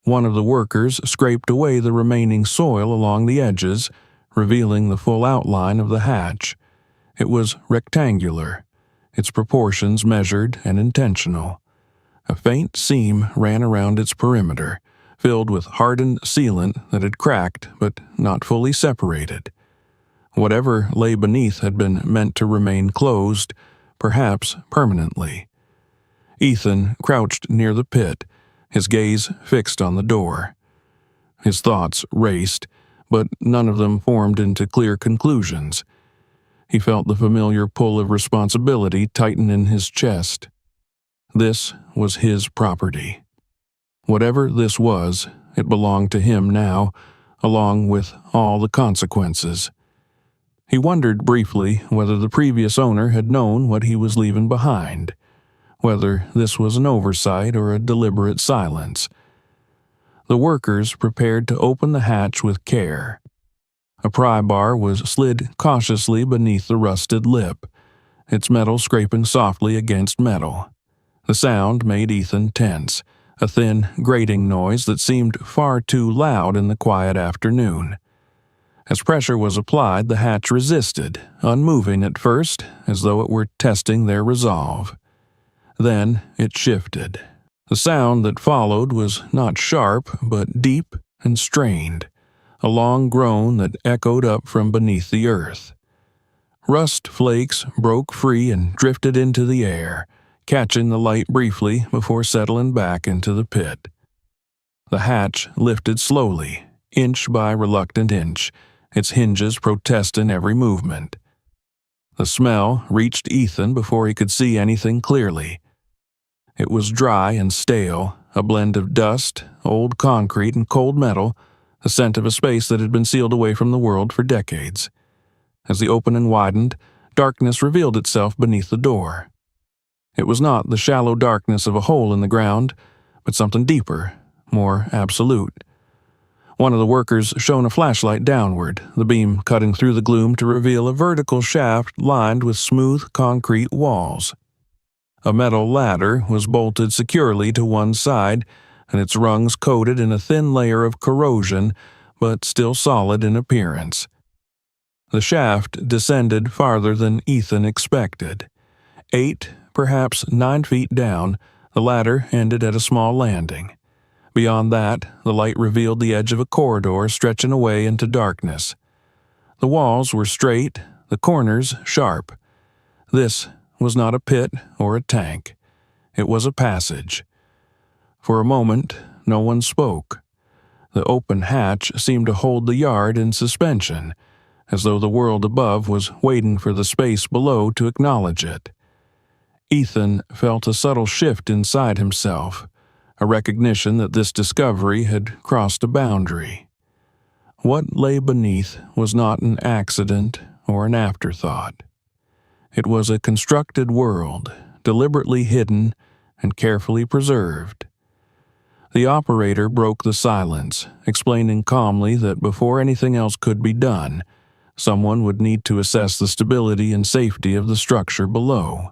One of the workers scraped away the remaining soil along the edges, revealing the full outline of the hatch. It was rectangular, its proportions measured and intentional. A faint seam ran around its perimeter, filled with hardened sealant that had cracked but not fully separated. Whatever lay beneath had been meant to remain closed, perhaps permanently. Ethan crouched near the pit, his gaze fixed on the door. His thoughts raced, but none of them formed into clear conclusions. He felt the familiar pull of responsibility tighten in his chest. This was his property. Whatever this was, it belonged to him now, along with all the consequences. He wondered briefly whether the previous owner had known what he was leaving behind, whether this was an oversight or a deliberate silence. The workers prepared to open the hatch with care. A pry bar was slid cautiously beneath the rusted lip, its metal scraping softly against metal. The sound made Ethan tense, a thin, grating noise that seemed far too loud in the quiet afternoon. As pressure was applied, the hatch resisted, unmoving at first, as though it were testing their resolve. Then it shifted. The sound that followed was not sharp, but deep and strained, a long groan that echoed up from beneath the earth. Rust flakes broke free and drifted into the air, catching the light briefly before settling back into the pit. The hatch lifted slowly, inch by reluctant inch, its hinges protesting every movement. The smell reached Ethan before he could see anything clearly. It was dry and stale, a blend of dust, old concrete, and cold metal, the scent of a space that had been sealed away from the world for decades. As the opening widened, darkness revealed itself beneath the door. It was not the shallow darkness of a hole in the ground, but something deeper, more absolute. One of the workers shone a flashlight downward, the beam cutting through the gloom to reveal a vertical shaft lined with smooth concrete walls. A metal ladder was bolted securely to one side, and its rungs coated in a thin layer of corrosion, but still solid in appearance. The shaft descended farther than Ethan expected. 8, perhaps 9 feet down, the ladder ended at a small landing. Beyond that, the light revealed the edge of a corridor stretching away into darkness. The walls were straight, the corners sharp. This was not a pit or a tank. It was a passage. For a moment, no one spoke. The open hatch seemed to hold the yard in suspension, as though the world above was waiting for the space below to acknowledge it. Ethan felt a subtle shift inside himself, a recognition that this discovery had crossed a boundary. What lay beneath was not an accident or an afterthought. It was a constructed world, deliberately hidden and carefully preserved. The operator broke the silence, explaining calmly that before anything else could be done, someone would need to assess the stability and safety of the structure below.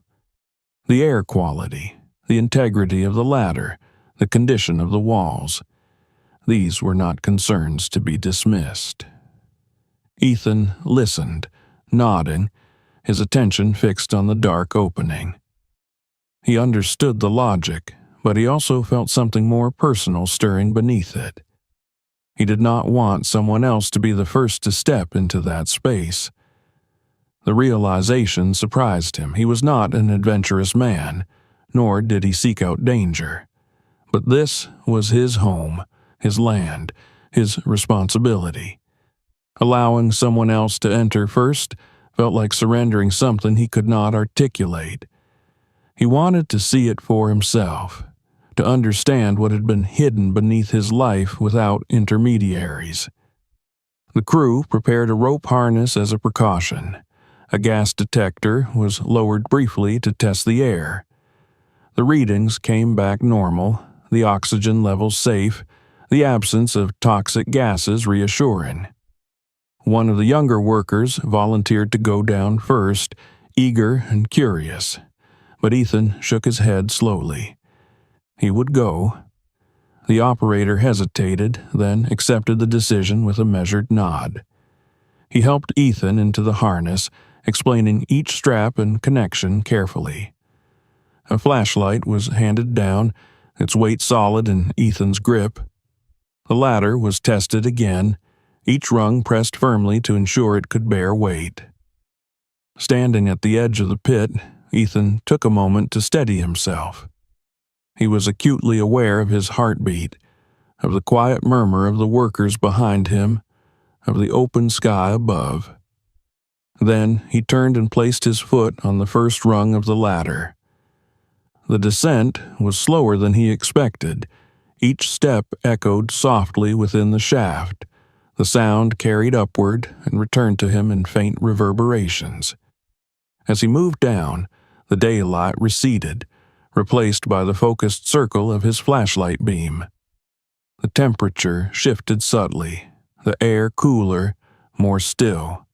The air quality, the integrity of the ladder, the condition of the walls. These were not concerns to be dismissed. Ethan listened, nodding, his attention fixed on the dark opening. He understood the logic, but he also felt something more personal stirring beneath it. He did not want someone else to be the first to step into that space. The realization surprised him. He was not an adventurous man, nor did he seek out danger. But this was his home, his land, his responsibility. Allowing someone else to enter first felt like surrendering something he could not articulate. He wanted to see it for himself, to understand what had been hidden beneath his life without intermediaries. The crew prepared a rope harness as a precaution. A gas detector was lowered briefly to test the air. The readings came back normal, the oxygen levels safe, the absence of toxic gases reassuring. One of the younger workers volunteered to go down first, eager and curious, but Ethan shook his head slowly. He would go. The operator hesitated, then accepted the decision with a measured nod. He helped Ethan into the harness, explaining each strap and connection carefully. A flashlight was handed down, its weight solid in Ethan's grip. The ladder was tested again, each rung pressed firmly to ensure it could bear weight. Standing at the edge of the pit, Ethan took a moment to steady himself. He was acutely aware of his heartbeat, of the quiet murmur of the workers behind him, of the open sky above. Then he turned and placed his foot on the first rung of the ladder. The descent was slower than he expected. Each step echoed softly within the shaft. The sound carried upward and returned to him in faint reverberations. As he moved down, the daylight receded, replaced by the focused circle of his flashlight beam. The temperature shifted subtly, the air cooler, more still.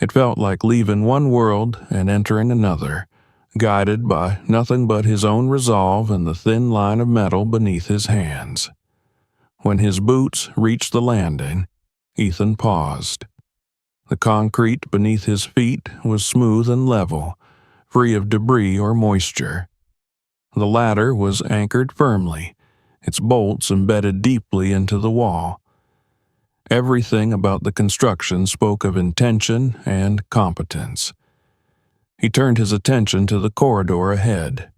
It felt like leaving one world and entering another, guided by nothing but his own resolve and the thin line of metal beneath his hands. When his boots reached the landing, Ethan paused. The concrete beneath his feet was smooth and level, free of debris or moisture. The ladder was anchored firmly, its bolts embedded deeply into the wall. Everything about the construction spoke of intention and competence. He turned his attention to the corridor ahead.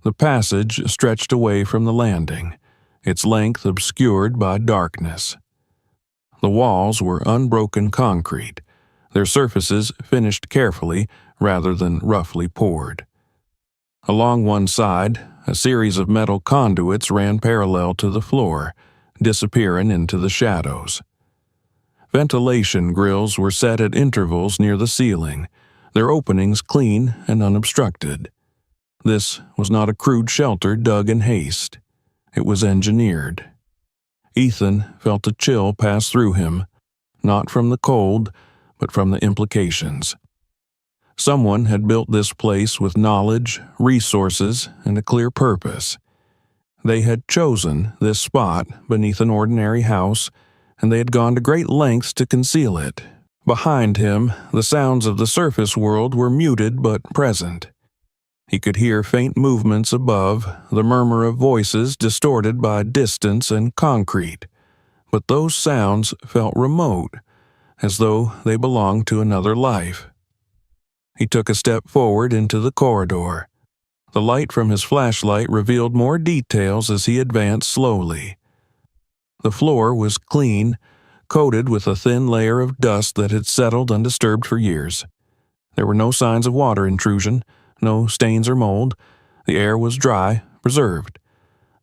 The passage stretched away from the landing, its length obscured by darkness. The walls were unbroken concrete, their surfaces finished carefully rather than roughly poured. Along one side, a series of metal conduits ran parallel to the floor, disappearing into the shadows. Ventilation grills were set at intervals near the ceiling, their openings clean and unobstructed. This was not a crude shelter dug in haste. It was engineered. Ethan felt a chill pass through him, not from the cold, but from the implications. Someone had built this place with knowledge, resources, and a clear purpose. They had chosen this spot beneath an ordinary house, and they had gone to great lengths to conceal it. Behind him, the sounds of the surface world were muted but present. He could hear faint movements above, the murmur of voices distorted by distance and concrete. But those sounds felt remote, as though they belonged to another life. He took a step forward into the corridor. The light from his flashlight revealed more details as he advanced slowly. The floor was clean, coated with a thin layer of dust that had settled undisturbed for years. There were no signs of water intrusion, no stains or mold. The air was dry, preserved.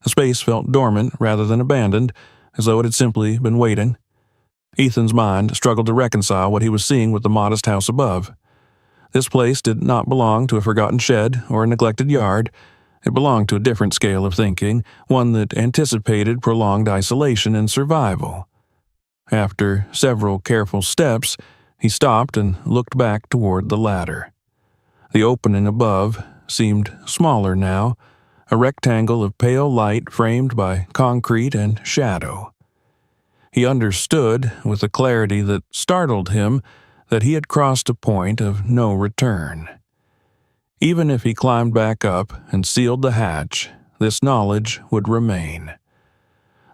The space felt dormant rather than abandoned, as though it had simply been waiting. Ethan's mind struggled to reconcile what he was seeing with the modest house above. This place did not belong to a forgotten shed or a neglected yard. It belonged to a different scale of thinking, one that anticipated prolonged isolation and survival. After several careful steps, he stopped and looked back toward the ladder. The opening above seemed smaller now, a rectangle of pale light framed by concrete and shadow. He understood, with a clarity that startled him, that he had crossed a point of no return. Even if he climbed back up and sealed the hatch, this knowledge would remain.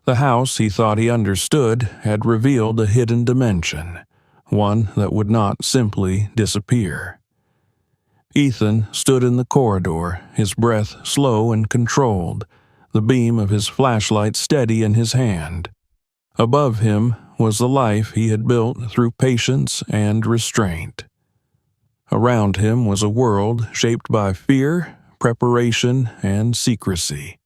The house he thought he understood had revealed a hidden dimension, one that would not simply disappear. Ethan stood in the corridor, his breath slow and controlled, the beam of his flashlight steady in his hand. Above him was the life he had built through patience and restraint. Around him was a world shaped by fear preparation and secrecy.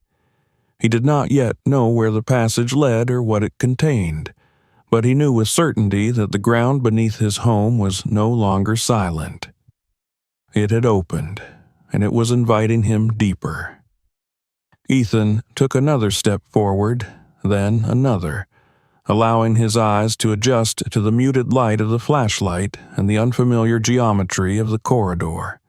He did not yet know where the passage led or what it contained, but he knew with certainty that the ground beneath his home was no longer silent. It had opened, and it was inviting him deeper. Ethan took another step forward, then another, allowing his eyes to adjust to the muted light of the flashlight and the unfamiliar geometry of the corridor.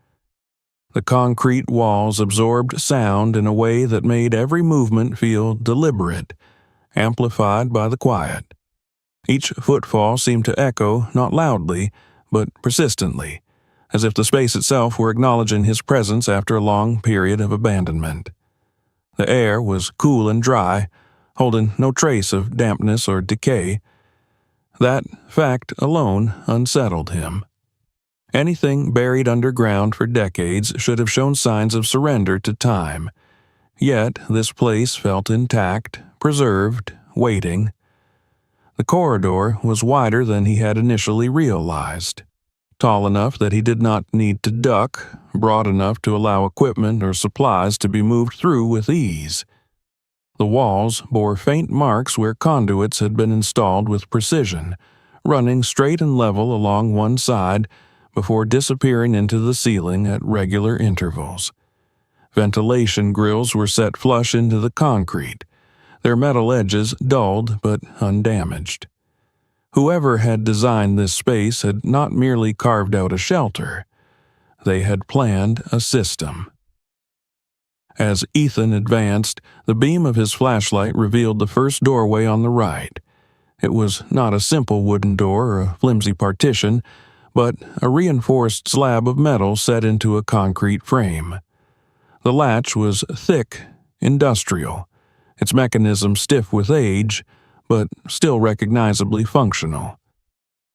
The concrete walls absorbed sound in a way that made every movement feel deliberate, amplified by the quiet. Each footfall seemed to echo not loudly, but persistently, as if the space itself were acknowledging his presence after a long period of abandonment. The air was cool and dry, holding no trace of dampness or decay. That fact alone unsettled him. Anything buried underground for decades should have shown signs of surrender to time. Yet this place felt intact, preserved, waiting. The corridor was wider than he had initially realized. Tall enough that he did not need to duck, broad enough to allow equipment or supplies to be moved through with ease. The walls bore faint marks where conduits had been installed with precision, running straight and level along one side before disappearing into the ceiling at regular intervals. Ventilation grills were set flush into the concrete, their metal edges dulled but undamaged. Whoever had designed this space had not merely carved out a shelter. They had planned a system. As Ethan advanced, the beam of his flashlight revealed the first doorway on the right. It was not a simple wooden door or a flimsy partition, but a reinforced slab of metal set into a concrete frame. The latch was thick, industrial, its mechanism stiff with age, but still recognizably functional.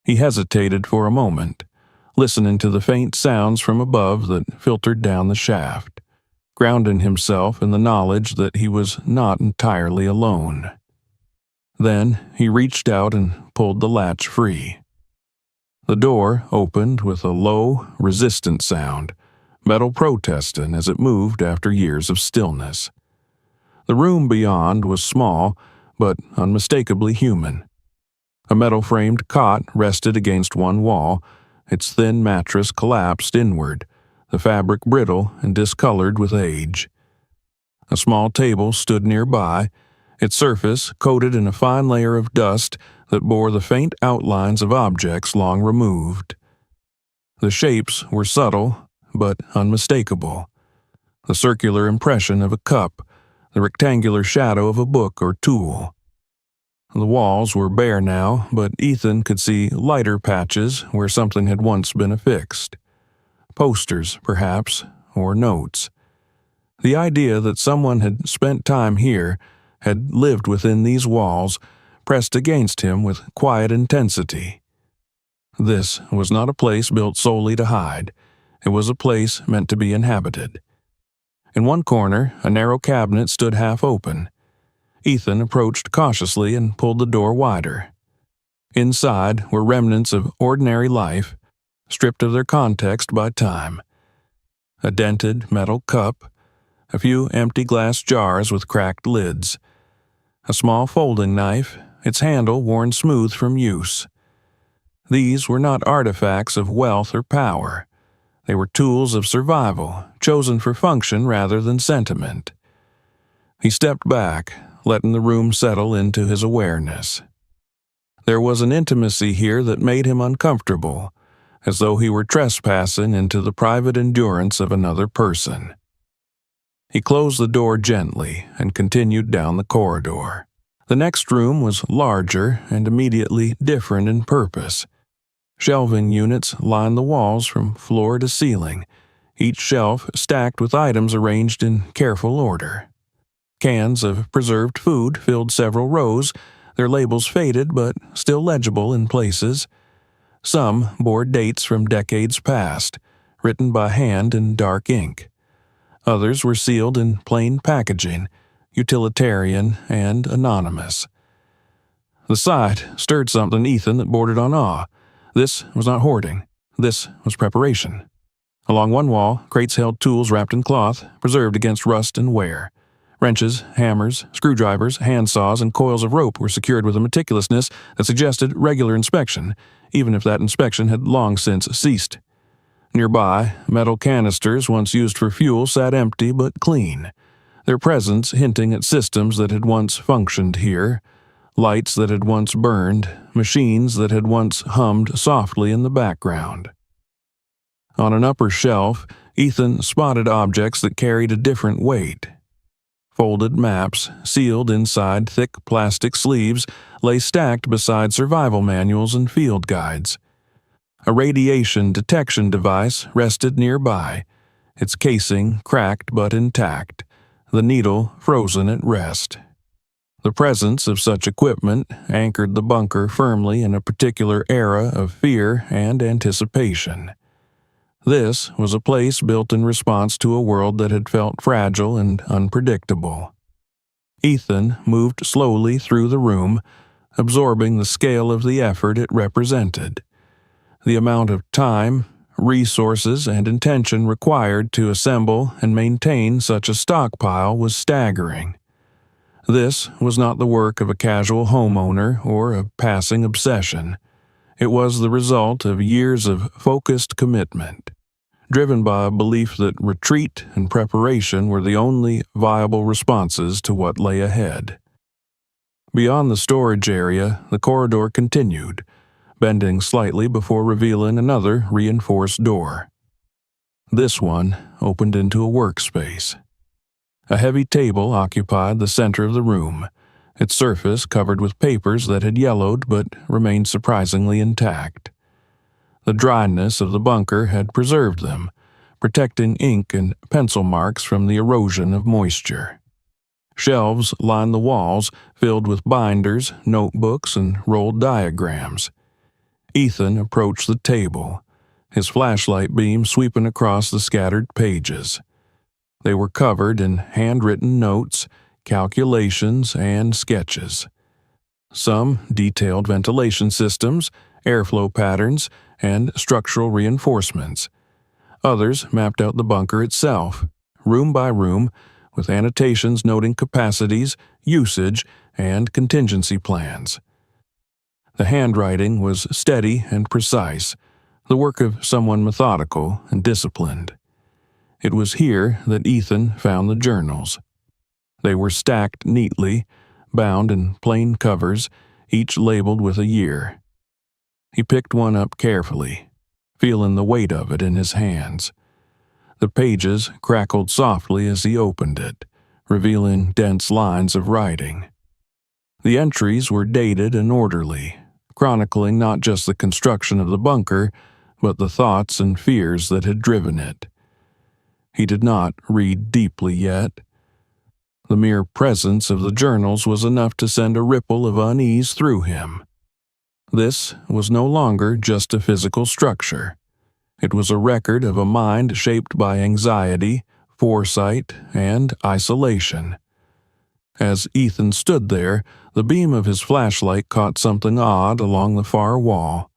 He hesitated for a moment, listening to the faint sounds from above that filtered down the shaft, grounding himself in the knowledge that he was not entirely alone. Then he reached out and pulled the latch free. The door opened with a low, resistant sound, metal protesting as it moved after years of stillness. The room beyond was small, but unmistakably human. A metal-framed cot rested against one wall, its thin mattress collapsed inward, the fabric brittle and discolored with age. A small table stood nearby, its surface coated in a fine layer of dust that bore the faint outlines of objects long removed. The shapes were subtle, but unmistakable. The circular impression of a cup, the rectangular shadow of a book or tool. The walls were bare now, but Ethan could see lighter patches where something had once been affixed. Posters, perhaps, or notes. The idea that someone had spent time here, had lived within these walls, pressed against him with quiet intensity. This was not a place built solely to hide. It was a place meant to be inhabited. In one corner, a narrow cabinet stood half open. Ethan approached cautiously and pulled the door wider. Inside were remnants of ordinary life, stripped of their context by time. A dented metal cup, a few empty glass jars with cracked lids, a small folding knife, its handle worn smooth from use. These were not artifacts of wealth or power. They were tools of survival, chosen for function rather than sentiment. He stepped back, letting the room settle into his awareness. There was an intimacy here that made him uncomfortable, as though he were trespassing into the private endurance of another person. He closed the door gently and continued down the corridor. The next room was larger and immediately different in purpose. Shelving units lined the walls from floor to ceiling, each shelf stacked with items arranged in careful order. Cans of preserved food filled several rows, their labels faded but still legible in places. Some bore dates from decades past, written by hand in dark ink. Others were sealed in plain packaging, utilitarian and anonymous. The sight stirred something in Ethan that bordered on awe. This was not hoarding. This was preparation. Along one wall, crates held tools wrapped in cloth, preserved against rust and wear. Wrenches, hammers, screwdrivers, handsaws, and coils of rope were secured with a meticulousness that suggested regular inspection, even if that inspection had long since ceased. Nearby, metal canisters once used for fuel sat empty but clean, their presence hinting at systems that had once functioned here, lights that had once burned, machines that had once hummed softly in the background. On an upper shelf, Ethan spotted objects that carried a different weight. Folded maps, sealed inside thick plastic sleeves, lay stacked beside survival manuals and field guides. A radiation detection device rested nearby, its casing cracked but intact, the needle frozen at rest. The presence of such equipment anchored the bunker firmly in a particular era of fear and anticipation. This was a place built in response to a world that had felt fragile and unpredictable. Ethan moved slowly through the room, absorbing the scale of the effort it represented. The amount of time, resources, and intention required to assemble and maintain such a stockpile was staggering. This was not the work of a casual homeowner or a passing obsession. It was the result of years of focused commitment, driven by a belief that retreat and preparation were the only viable responses to what lay ahead. Beyond the storage area, the corridor continued, bending slightly before revealing another reinforced door. This one opened into a workspace. A heavy table occupied the center of the room, its surface covered with papers that had yellowed but remained surprisingly intact. The dryness of the bunker had preserved them, protecting ink and pencil marks from the erosion of moisture. Shelves lined the walls, filled with binders, notebooks, and rolled diagrams. Ethan approached the table, his flashlight beam sweeping across the scattered pages. They were covered in handwritten notes, calculations, and sketches. Some detailed ventilation systems, airflow patterns, and structural reinforcements. Others mapped out the bunker itself, room by room, with annotations noting capacities, usage, and contingency plans. The handwriting was steady and precise, the work of someone methodical and disciplined. It was here that Ethan found the journals. They were stacked neatly, bound in plain covers, each labeled with a year. He picked one up carefully, feeling the weight of it in his hands. The pages crackled softly as he opened it, revealing dense lines of writing. The entries were dated and orderly, chronicling not just the construction of the bunker, but the thoughts and fears that had driven it. He did not read deeply yet. The mere presence of the journals was enough to send a ripple of unease through him. This was no longer just a physical structure. It was a record of a mind shaped by anxiety, foresight, and isolation. As Ethan stood there, the beam of his flashlight caught something odd along the far wall.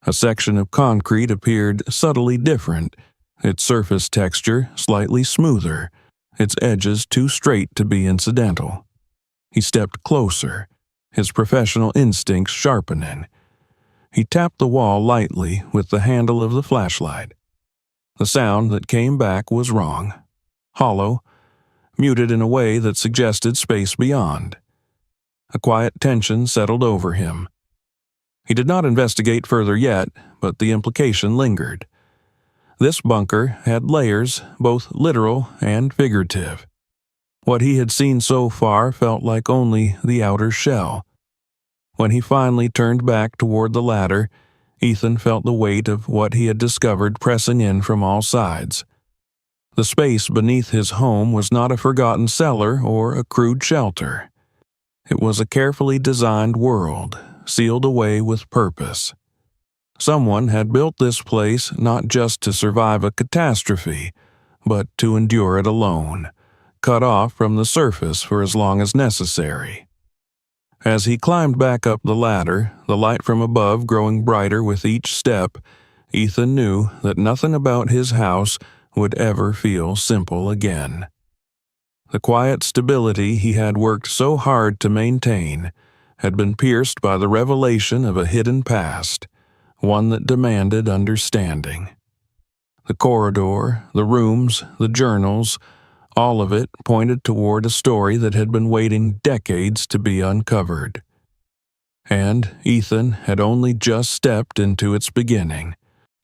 A section of concrete appeared subtly different, its surface texture slightly smoother, its edges too straight to be incidental. He stepped closer, his professional instincts sharpening. He tapped the wall lightly with the handle of the flashlight. The sound that came back was wrong, hollow, muted in a way that suggested space beyond. A quiet tension settled over him. He did not investigate further yet, but the implication lingered. This bunker had layers, both literal and figurative. What he had seen so far felt like only the outer shell. When he finally turned back toward the ladder, Ethan felt the weight of what he had discovered pressing in from all sides. The space beneath his home was not a forgotten cellar or a crude shelter. It was a carefully designed world, sealed away with purpose. Someone had built this place not just to survive a catastrophe, but to endure it alone, cut off from the surface for as long as necessary. As he climbed back up the ladder, the light from above growing brighter with each step, Ethan knew that nothing about his house would ever feel simple again. The quiet stability he had worked so hard to maintain had been pierced by the revelation of a hidden past, one that demanded understanding. The corridor, the rooms, the journals, all of it pointed toward a story that had been waiting decades to be uncovered. And Ethan had only just stepped into its beginning.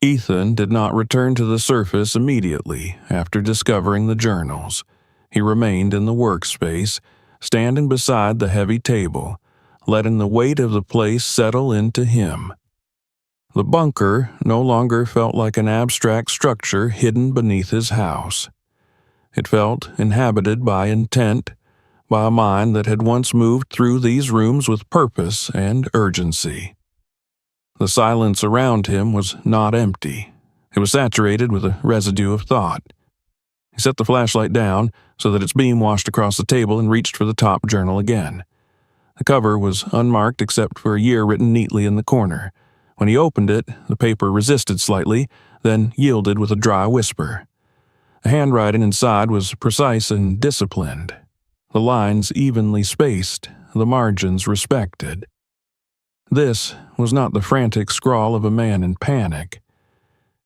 Ethan did not return to the surface immediately after discovering the journals. He remained in the workspace, standing beside the heavy table, letting the weight of the place settle into him. The bunker no longer felt like an abstract structure hidden beneath his house. It felt inhabited by intent, by a mind that had once moved through these rooms with purpose and urgency. The silence around him was not empty. It was saturated with a residue of thought. He set the flashlight down so that its beam washed across the table and reached for the top journal again. The cover was unmarked except for a year written neatly in the corner. When he opened it, the paper resisted slightly, then yielded with a dry whisper. The handwriting inside was precise and disciplined. The lines evenly spaced, the margins respected. This was not the frantic scrawl of a man in panic.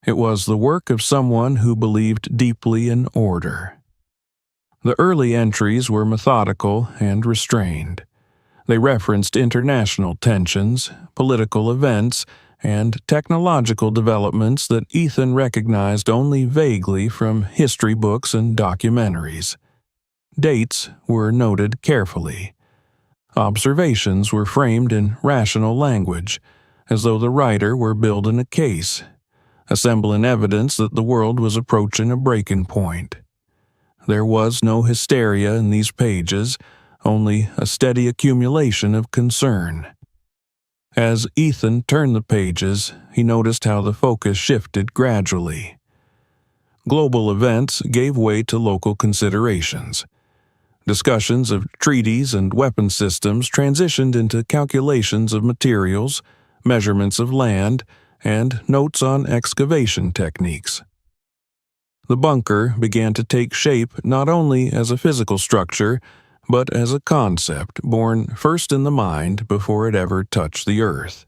It was the work of someone who believed deeply in order. The early entries were methodical and restrained. They referenced international tensions, political events, and technological developments that Ethan recognized only vaguely from history books and documentaries. Dates were noted carefully. Observations were framed in rational language, as though the writer were building a case, assembling evidence that the world was approaching a breaking point. There was no hysteria in these pages, only a steady accumulation of concern. As Ethan turned the pages, he noticed how the focus shifted gradually. Global events gave way to local considerations. Discussions of treaties and weapon systems transitioned into calculations of materials, measurements of land, and notes on excavation techniques. The bunker began to take shape not only as a physical structure, but as a concept born first in the mind before it ever touched the earth.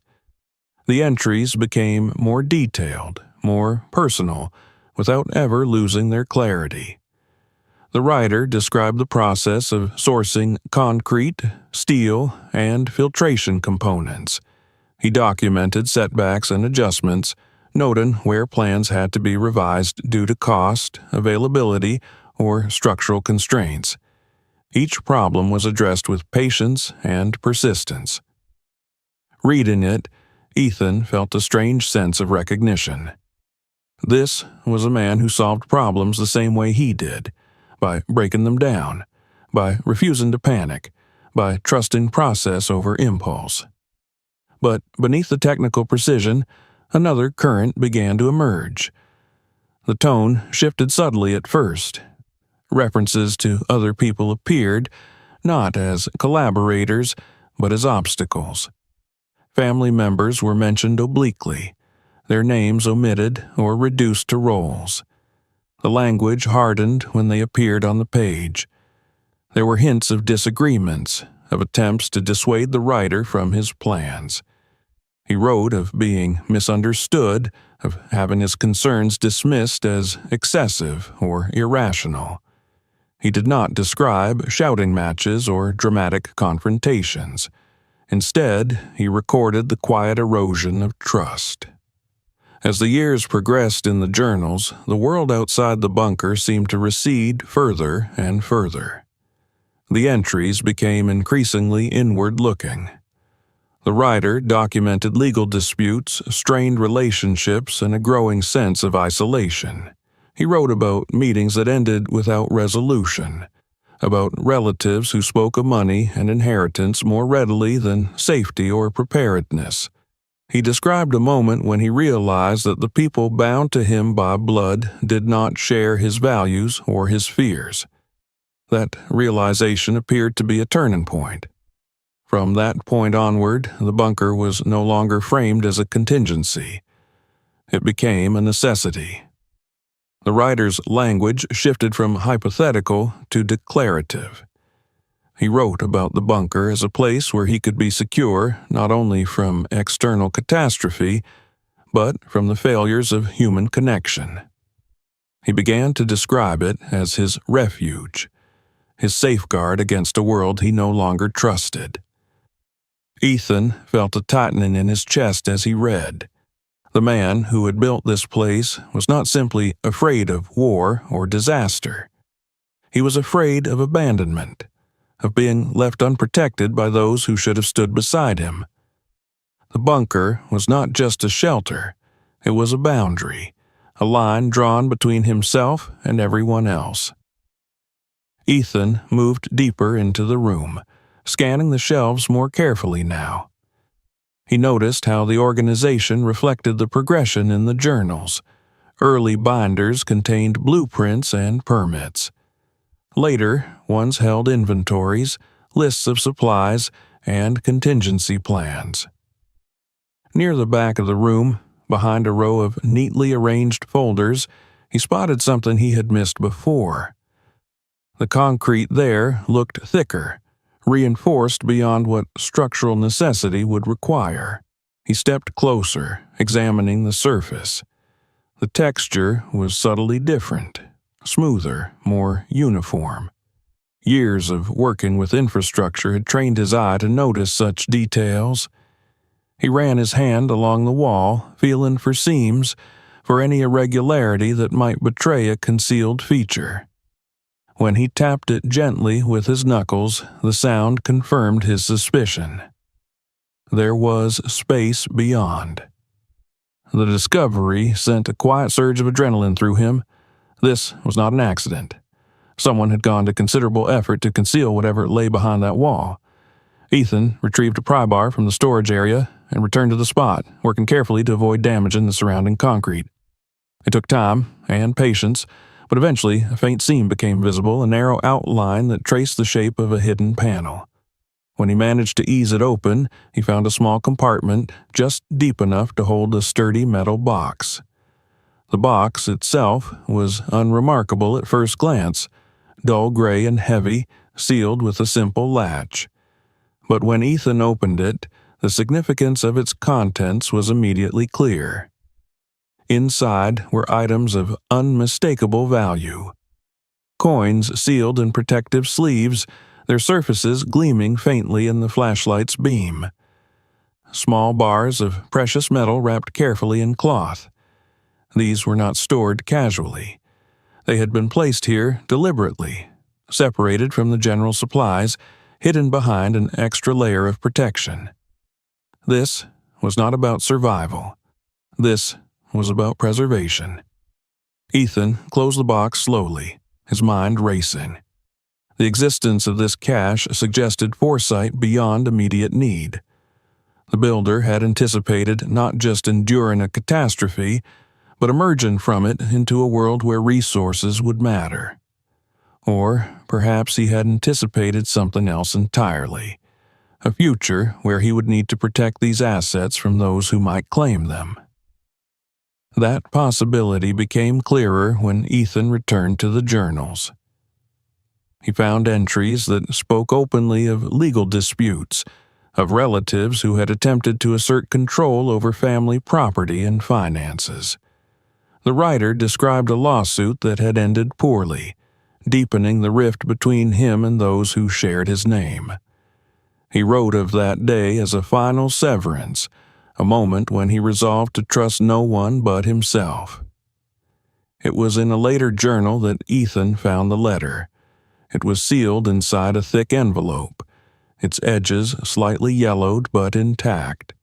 The entries became more detailed, more personal, without ever losing their clarity. The writer described the process of sourcing concrete, steel, and filtration components. He documented setbacks and adjustments, noting where plans had to be revised due to cost, availability, or structural constraints. Each problem was addressed with patience and persistence. Reading it, Ethan felt a strange sense of recognition. This was a man who solved problems the same way he did, by breaking them down, by refusing to panic, by trusting process over impulse. But beneath the technical precision, another current began to emerge. The tone shifted subtly at first. References to other people appeared, not as collaborators, but as obstacles. Family members were mentioned obliquely, their names omitted or reduced to roles. The language hardened when they appeared on the page. There were hints of disagreements, of attempts to dissuade the writer from his plans. He wrote of being misunderstood, of having his concerns dismissed as excessive or irrational. He did not describe shouting matches or dramatic confrontations. Instead, he recorded the quiet erosion of trust. As the years progressed in the journals, the world outside the bunker seemed to recede further and further. The entries became increasingly inward-looking. The writer documented legal disputes, strained relationships, and a growing sense of isolation. He wrote about meetings that ended without resolution, about relatives who spoke of money and inheritance more readily than safety or preparedness. He described a moment when he realized that the people bound to him by blood did not share his values or his fears. That realization appeared to be a turning point. From that point onward, the bunker was no longer framed as a contingency. It became a necessity. The writer's language shifted from hypothetical to declarative. He wrote about the bunker as a place where he could be secure not only from external catastrophe, but from the failures of human connection. He began to describe it as his refuge, his safeguard against a world he no longer trusted. Ethan felt a tightening in his chest as he read. The man who had built this place was not simply afraid of war or disaster. He was afraid of abandonment, of being left unprotected by those who should have stood beside him. The bunker was not just a shelter, it was a boundary, a line drawn between himself and everyone else. Ethan moved deeper into the room, scanning the shelves more carefully now. He noticed how the organization reflected the progression in the journals. Early binders contained blueprints and permits. Later, ones held inventories, lists of supplies, and contingency plans. Near the back of the room, behind a row of neatly arranged folders, he spotted something he had missed before. The concrete there looked thicker, reinforced beyond what structural necessity would require. He stepped closer, examining the surface. The texture was subtly different, smoother, more uniform. Years of working with infrastructure had trained his eye to notice such details. He ran his hand along the wall, feeling for seams, for any irregularity that might betray a concealed feature. When he tapped it gently with his knuckles, the sound confirmed his suspicion. There was space beyond. The discovery sent a quiet surge of adrenaline through him. This was not an accident. Someone had gone to considerable effort to conceal whatever lay behind that wall. Ethan retrieved a pry bar from the storage area and returned to the spot, working carefully to avoid damaging the surrounding concrete. It took time and patience, but eventually a faint seam became visible, a narrow outline that traced the shape of a hidden panel. When he managed to ease it open, he found a small compartment just deep enough to hold a sturdy metal box. The box itself was unremarkable at first glance, dull gray and heavy, sealed with a simple latch. But when Ethan opened it, the significance of its contents was immediately clear. Inside were items of unmistakable value. Coins sealed in protective sleeves, their surfaces gleaming faintly in the flashlight's beam. Small bars of precious metal wrapped carefully in cloth. These were not stored casually. They had been placed here deliberately, separated from the general supplies, hidden behind an extra layer of protection. This was not about survival. This was about preservation. Ethan closed the box slowly, his mind racing. The existence of this cache suggested foresight beyond immediate need. The builder had anticipated not just enduring a catastrophe, but emerging from it into a world where resources would matter. Or perhaps he had anticipated something else entirely, a future where he would need to protect these assets from those who might claim them. That possibility became clearer when Ethan returned to the journals. He found entries that spoke openly of legal disputes, of relatives who had attempted to assert control over family property and finances. The writer described a lawsuit that had ended poorly, deepening the rift between him and those who shared his name. He wrote of that day as a final severance, a moment when he resolved to trust no one but himself. It was in a later journal that Ethan found the letter. It was sealed inside a thick envelope, its edges slightly yellowed but intact.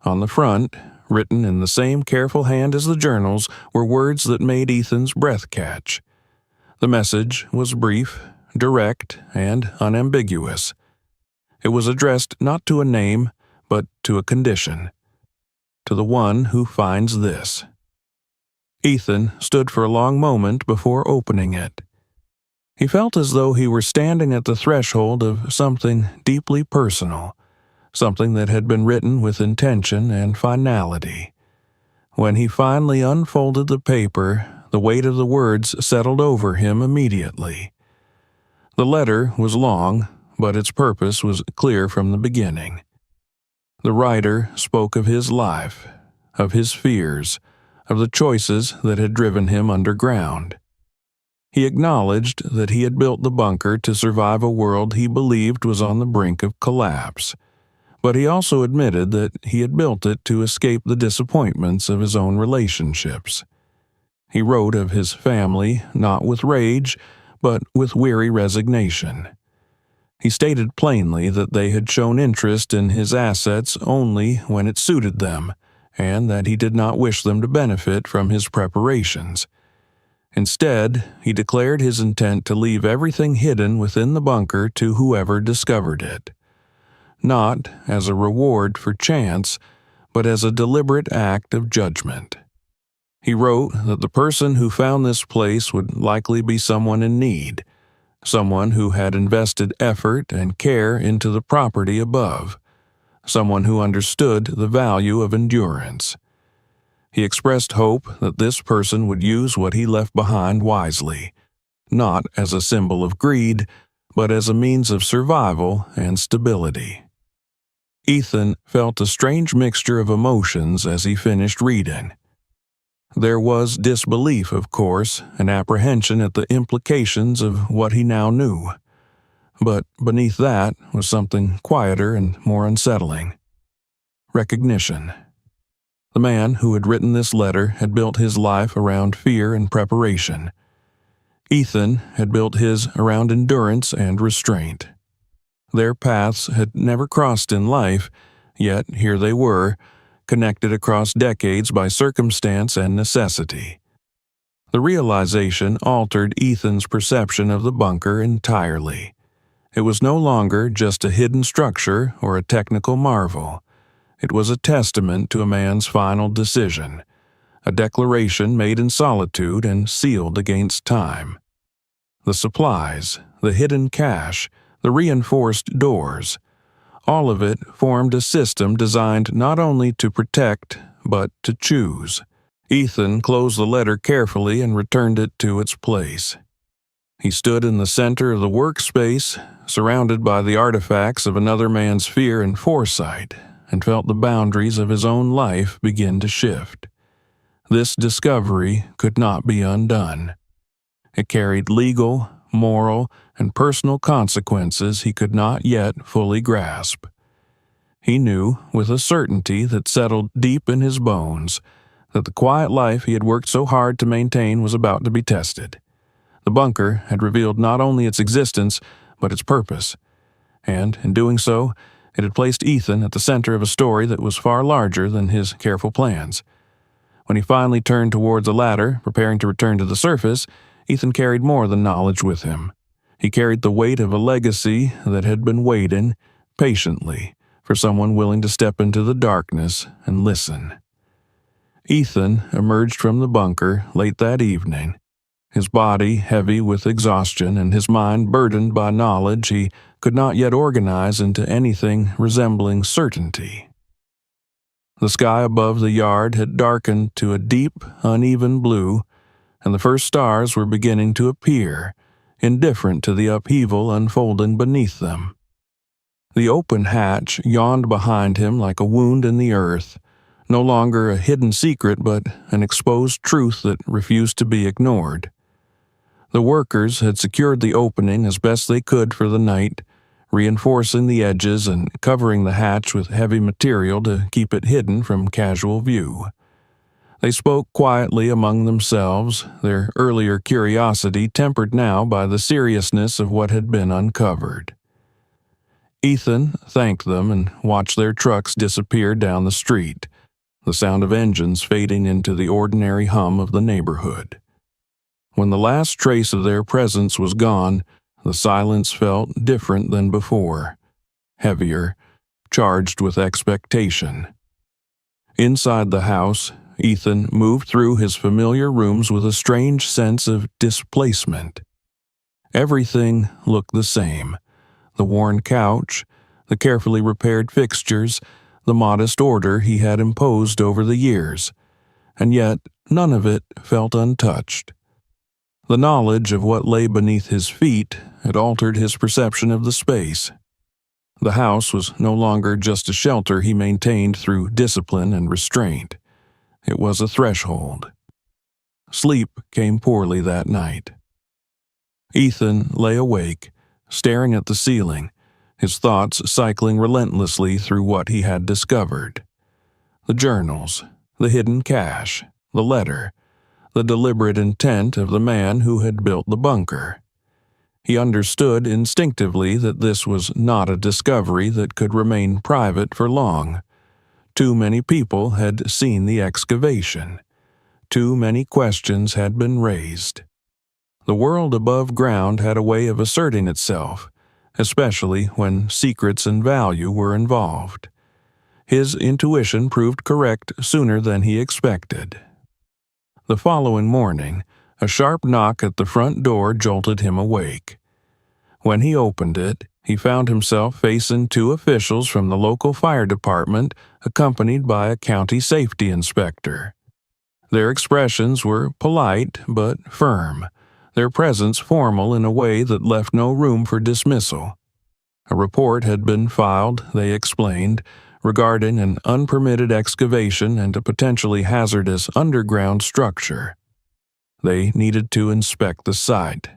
On the front, written in the same careful hand as the journals, were words that made Ethan's breath catch. The message was brief, direct, and unambiguous. It was addressed not to a name, but to a condition. To the one who finds this. Ethan stood for a long moment before opening it. He felt as though he were standing at the threshold of something deeply personal, something that had been written with intention and finality. When he finally unfolded the paper, the weight of the words settled over him immediately. The letter was long, but its purpose was clear from the beginning. The writer spoke of his life, of his fears, of the choices that had driven him underground. He acknowledged that he had built the bunker to survive a world he believed was on the brink of collapse, but he also admitted that he had built it to escape the disappointments of his own relationships. He wrote of his family not with rage, but with weary resignation. He stated plainly that they had shown interest in his assets only when it suited them, and that he did not wish them to benefit from his preparations. Instead, he declared his intent to leave everything hidden within the bunker to whoever discovered it, not as a reward for chance, but as a deliberate act of judgment. He wrote that the person who found this place would likely be someone in need, someone who had invested effort and care into the property above, someone who understood the value of endurance. He expressed hope that this person would use what he left behind wisely, not as a symbol of greed, but as a means of survival and stability. Ethan felt a strange mixture of emotions as he finished reading. There was disbelief, of course, and apprehension at the implications of what he now knew. But beneath that was something quieter and more unsettling. Recognition. The man who had written this letter had built his life around fear and preparation. Ethan had built his around endurance and restraint. Their paths had never crossed in life, yet here they were, connected across decades by circumstance and necessity. The realization altered Ethan's perception of the bunker entirely. It was no longer just a hidden structure or a technical marvel. It was a testament to a man's final decision, a declaration made in solitude and sealed against time. The supplies, the hidden cache, the reinforced doors, all of it formed a system designed not only to protect, but to choose. Ethan closed the letter carefully and returned it to its place. He stood in the center of the workspace, surrounded by the artifacts of another man's fear and foresight, and felt the boundaries of his own life begin to shift. This discovery could not be undone. It carried legal, moral, and personal consequences he could not yet fully grasp. He knew, with a certainty that settled deep in his bones, that the quiet life he had worked so hard to maintain was about to be tested. The bunker had revealed not only its existence, but its purpose, and, in doing so, it had placed Ethan at the center of a story that was far larger than his careful plans. When he finally turned towards the ladder, preparing to return to the surface, Ethan carried more than knowledge with him. He carried the weight of a legacy that had been waiting, patiently, for someone willing to step into the darkness and listen. Ethan emerged from the bunker late that evening, his body heavy with exhaustion and his mind burdened by knowledge he could not yet organize into anything resembling certainty. The sky above the yard had darkened to a deep, uneven blue, and the first stars were beginning to appear, indifferent to the upheaval unfolding beneath them. The open hatch yawned behind him like a wound in the earth, no longer a hidden secret but an exposed truth that refused to be ignored. The workers had secured the opening as best they could for the night, reinforcing the edges and covering the hatch with heavy material to keep it hidden from casual view. They spoke quietly among themselves, their earlier curiosity tempered now by the seriousness of what had been uncovered. Ethan thanked them and watched their trucks disappear down the street, the sound of engines fading into the ordinary hum of the neighborhood. When the last trace of their presence was gone, the silence felt different than before, heavier, charged with expectation. Inside the house, Ethan moved through his familiar rooms with a strange sense of displacement. Everything looked the same: the worn couch, the carefully repaired fixtures, the modest order he had imposed over the years. and yet none of it felt untouched. The knowledge of what lay beneath his feet had altered his perception of the space. The house was no longer just a shelter he maintained through discipline and restraint. It was a threshold. Sleep came poorly that night. Ethan lay awake, staring at the ceiling, his thoughts cycling relentlessly through what he had discovered. The journals, the hidden cache, the letter, the deliberate intent of the man who had built the bunker. He understood instinctively that this was not a discovery that could remain private for long. Too many people had seen the excavation. Too many questions had been raised. The world above ground had a way of asserting itself, especially when secrets and value were involved. His intuition proved correct sooner than he expected. The following morning, a sharp knock at the front door jolted him awake. When he opened it, he found himself facing two officials from the local fire department, accompanied by a county safety inspector. Their expressions were polite but firm, their presence formal in a way that left no room for dismissal. A report had been filed, they explained, regarding an unpermitted excavation and a potentially hazardous underground structure. They needed to inspect the site.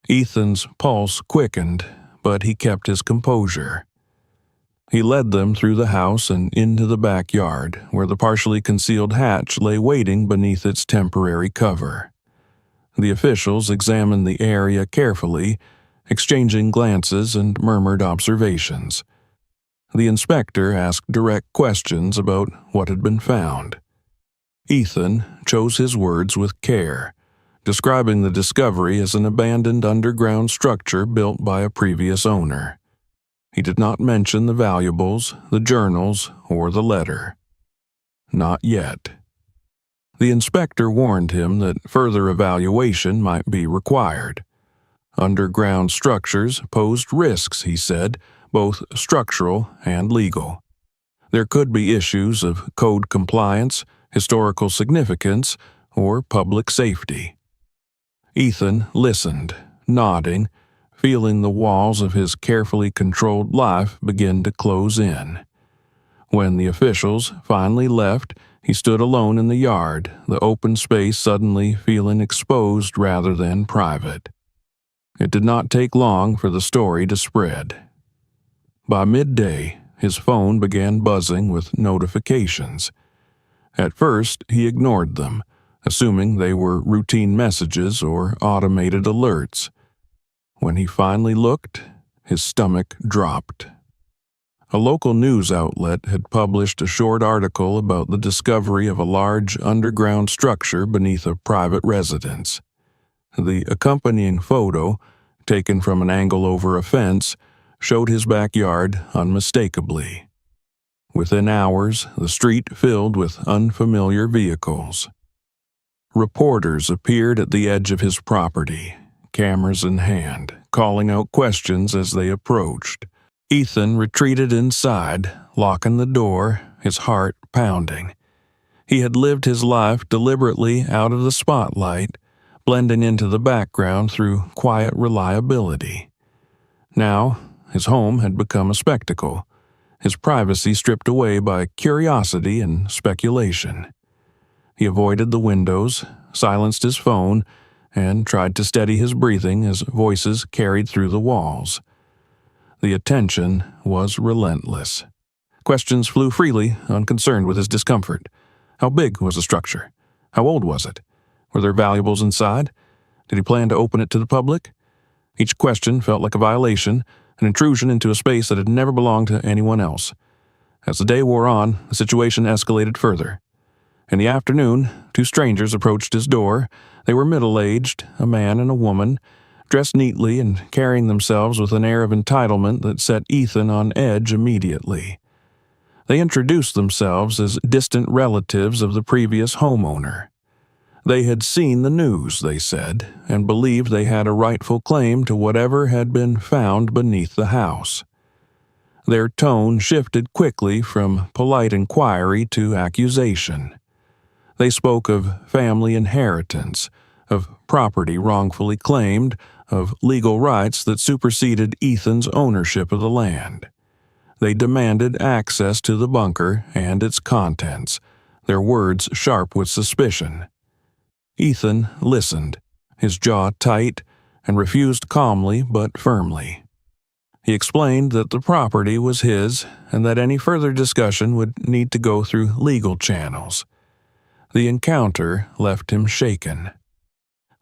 Ethan's pulse quickened, but he kept his composure. He led them through the house and into the backyard, where the partially concealed hatch lay waiting beneath its temporary cover. The officials examined the area carefully, exchanging glances and murmured observations. The inspector asked direct questions about what had been found. Ethan chose his words with care, describing the discovery as an abandoned underground structure built by a previous owner. He did not mention the valuables, the journals, or the letter. Not yet. The inspector warned him that further evaluation might be required. Underground structures posed risks, he said, both structural and legal. There could be issues of code compliance, historical significance, or public safety. Ethan listened, nodding, feeling the walls of his carefully controlled life begin to close in. When the officials finally left, he stood alone in the yard, the open space suddenly feeling exposed rather than private. It did not take long for the story to spread. By midday, his phone began buzzing with notifications. At first, he ignored them, assuming they were routine messages or automated alerts. When he finally looked, his stomach dropped. A local news outlet had published a short article about the discovery of a large underground structure beneath a private residence. The accompanying photo, taken from an angle over a fence, showed his backyard unmistakably. Within hours, the street filled with unfamiliar vehicles. Reporters appeared at the edge of his property, cameras in hand, calling out questions as they approached. Ethan retreated inside, locking the door, his heart pounding. He had lived his life deliberately out of the spotlight, blending into the background through quiet reliability. Now, his home had become a spectacle, his privacy stripped away by curiosity and speculation. He avoided the windows, silenced his phone, and tried to steady his breathing as voices carried through the walls. The attention was relentless. Questions flew freely, unconcerned with his discomfort. How big was the structure? How old was it? Were there valuables inside? Did he plan to open it to the public? Each question felt like a violation, an intrusion into a space that had never belonged to anyone else. As the day wore on, the situation escalated further. In the afternoon, two strangers approached his door. They were middle-aged, a man and a woman, dressed neatly and carrying themselves with an air of entitlement that set Ethan on edge immediately. They introduced themselves as distant relatives of the previous homeowner. They had seen the news, they said, and believed they had a rightful claim to whatever had been found beneath the house. Their tone shifted quickly from polite inquiry to accusation. They spoke of family inheritance, of property wrongfully claimed, of legal rights that superseded Ethan's ownership of the land. They demanded access to the bunker and its contents, their words sharp with suspicion. Ethan listened, his jaw tight, and refused calmly but firmly. He explained that the property was his and that any further discussion would need to go through legal channels. The encounter left him shaken.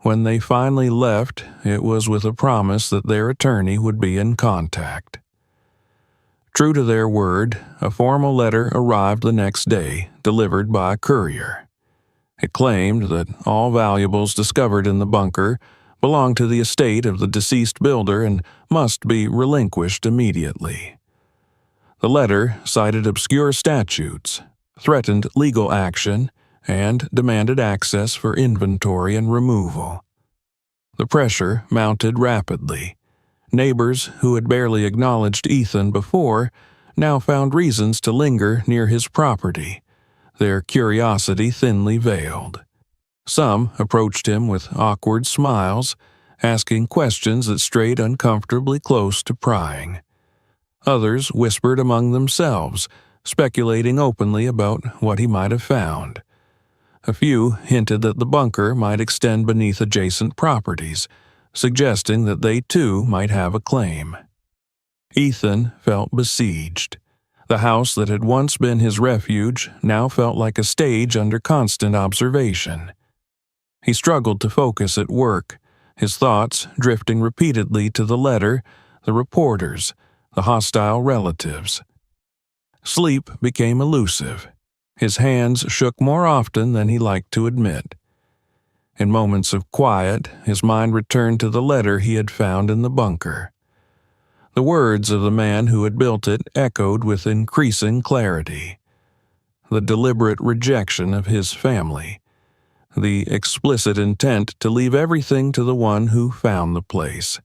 When they finally left, it was with a promise that their attorney would be in contact. True to their word, a formal letter arrived the next day, delivered by a courier. It claimed that all valuables discovered in the bunker belonged to the estate of the deceased builder and must be relinquished immediately. The letter cited obscure statutes, threatened legal action, and demanded access for inventory and removal. The pressure mounted rapidly. Neighbors who had barely acknowledged Ethan before now found reasons to linger near his property, their curiosity thinly veiled. Some approached him with awkward smiles, asking questions that strayed uncomfortably close to prying. Others whispered among themselves, speculating openly about what he might have found. A few hinted that the bunker might extend beneath adjacent properties, suggesting that they too might have a claim. Ethan felt besieged. The house that had once been his refuge now felt like a stage under constant observation. He struggled to focus at work, his thoughts drifting repeatedly to the letter, the reporters, the hostile relatives. Sleep became elusive. His hands shook more often than he liked to admit. In moments of quiet, his mind returned to the letter he had found in the bunker. The words of the man who had built it echoed with increasing clarity. The deliberate rejection of his family. The explicit intent to leave everything to the one who found the place.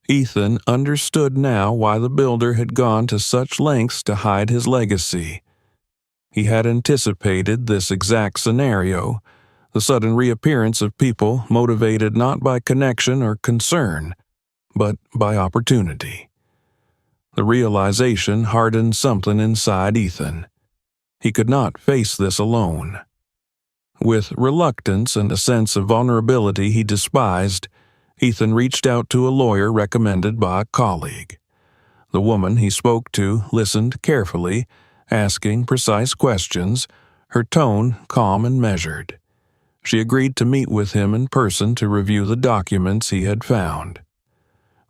Ethan understood now why the builder had gone to such lengths to hide his legacy. He had anticipated this exact scenario, the sudden reappearance of people motivated not by connection or concern, but by opportunity. The realization hardened something inside Ethan. He could not face this alone. With reluctance and a sense of vulnerability he despised, Ethan reached out to a lawyer recommended by a colleague. The woman he spoke to listened carefully, asking precise questions, her tone calm and measured. She agreed to meet with him in person to review the documents he had found.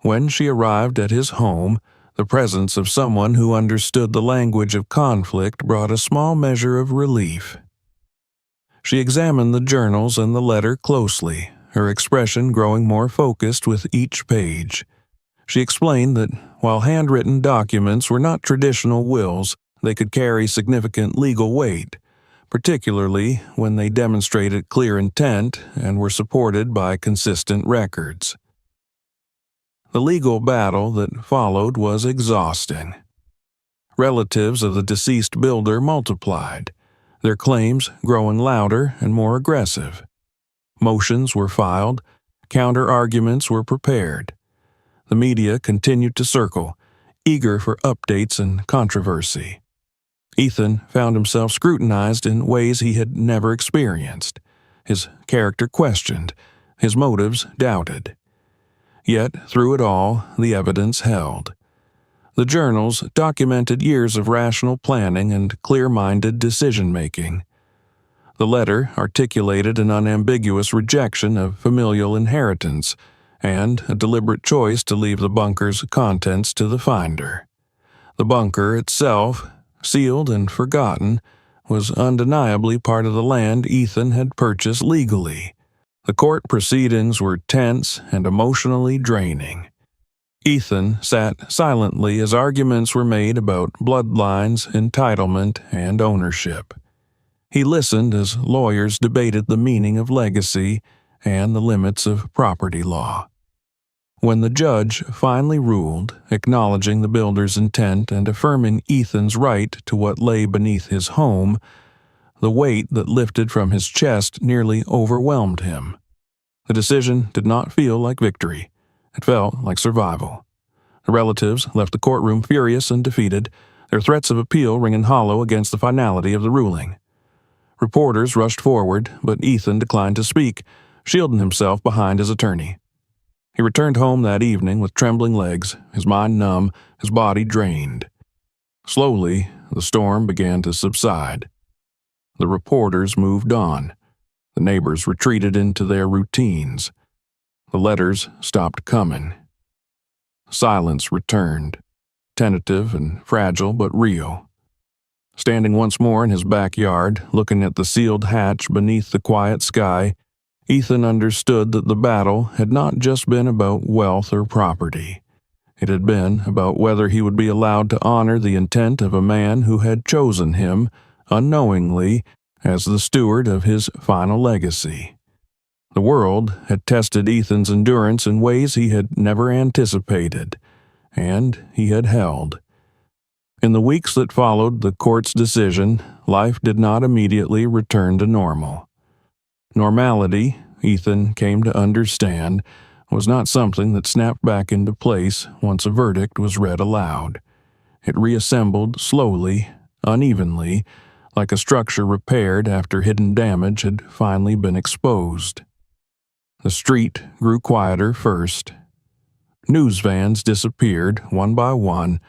When she arrived at his home, the presence of someone who understood the language of conflict brought a small measure of relief. She examined the journals and the letter closely, her expression growing more focused with each page. She explained that while handwritten documents were not traditional wills, they could carry significant legal weight, particularly when they demonstrated clear intent and were supported by consistent records. The legal battle that followed was exhausting. Relatives of the deceased builder multiplied, their claims growing louder and more aggressive. Motions were filed, counter-arguments were prepared. The media continued to circle, eager for updates and controversy. Ethan found himself scrutinized in ways he had never experienced, his character questioned, his motives doubted. Yet, through it all, the evidence held. The journals documented years of rational planning and clear-minded decision-making. The letter articulated an unambiguous rejection of familial inheritance and a deliberate choice to leave the bunker's contents to the finder. The bunker itself, sealed and forgotten, was undeniably part of the land Ethan had purchased legally. The court proceedings were tense and emotionally draining. Ethan sat silently as arguments were made about bloodlines, entitlement, and ownership. He listened as lawyers debated the meaning of legacy and the limits of property law. When the judge finally ruled, acknowledging the builder's intent and affirming Ethan's right to what lay beneath his home, The weight that lifted from his chest nearly overwhelmed him. The decision did not feel like victory. It felt like survival. The relatives left the courtroom furious and defeated, their threats of appeal ringing hollow against the finality of the ruling. Reporters rushed forward, but Ethan declined to speak, shielding himself behind his attorney. He returned home that evening with trembling legs, his mind numb, his body drained. Slowly, the storm began to subside. The reporters moved on. The neighbors retreated into their routines. The letters stopped coming. Silence returned, tentative and fragile but real. Standing once more in his backyard, looking at the sealed hatch beneath the quiet sky, Ethan understood that the battle had not just been about wealth or property. It had been about whether he would be allowed to honor the intent of a man who had chosen him, unknowingly, as the steward of his final legacy. The world had tested Ethan's endurance in ways he had never anticipated, and he had held. In the weeks that followed the court's decision, life did not immediately return to normal. Normality, Ethan came to understand, was not something that snapped back into place once a verdict was read aloud. It reassembled slowly, unevenly, like a structure repaired after hidden damage had finally been exposed. The street grew quieter first. News vans disappeared one by one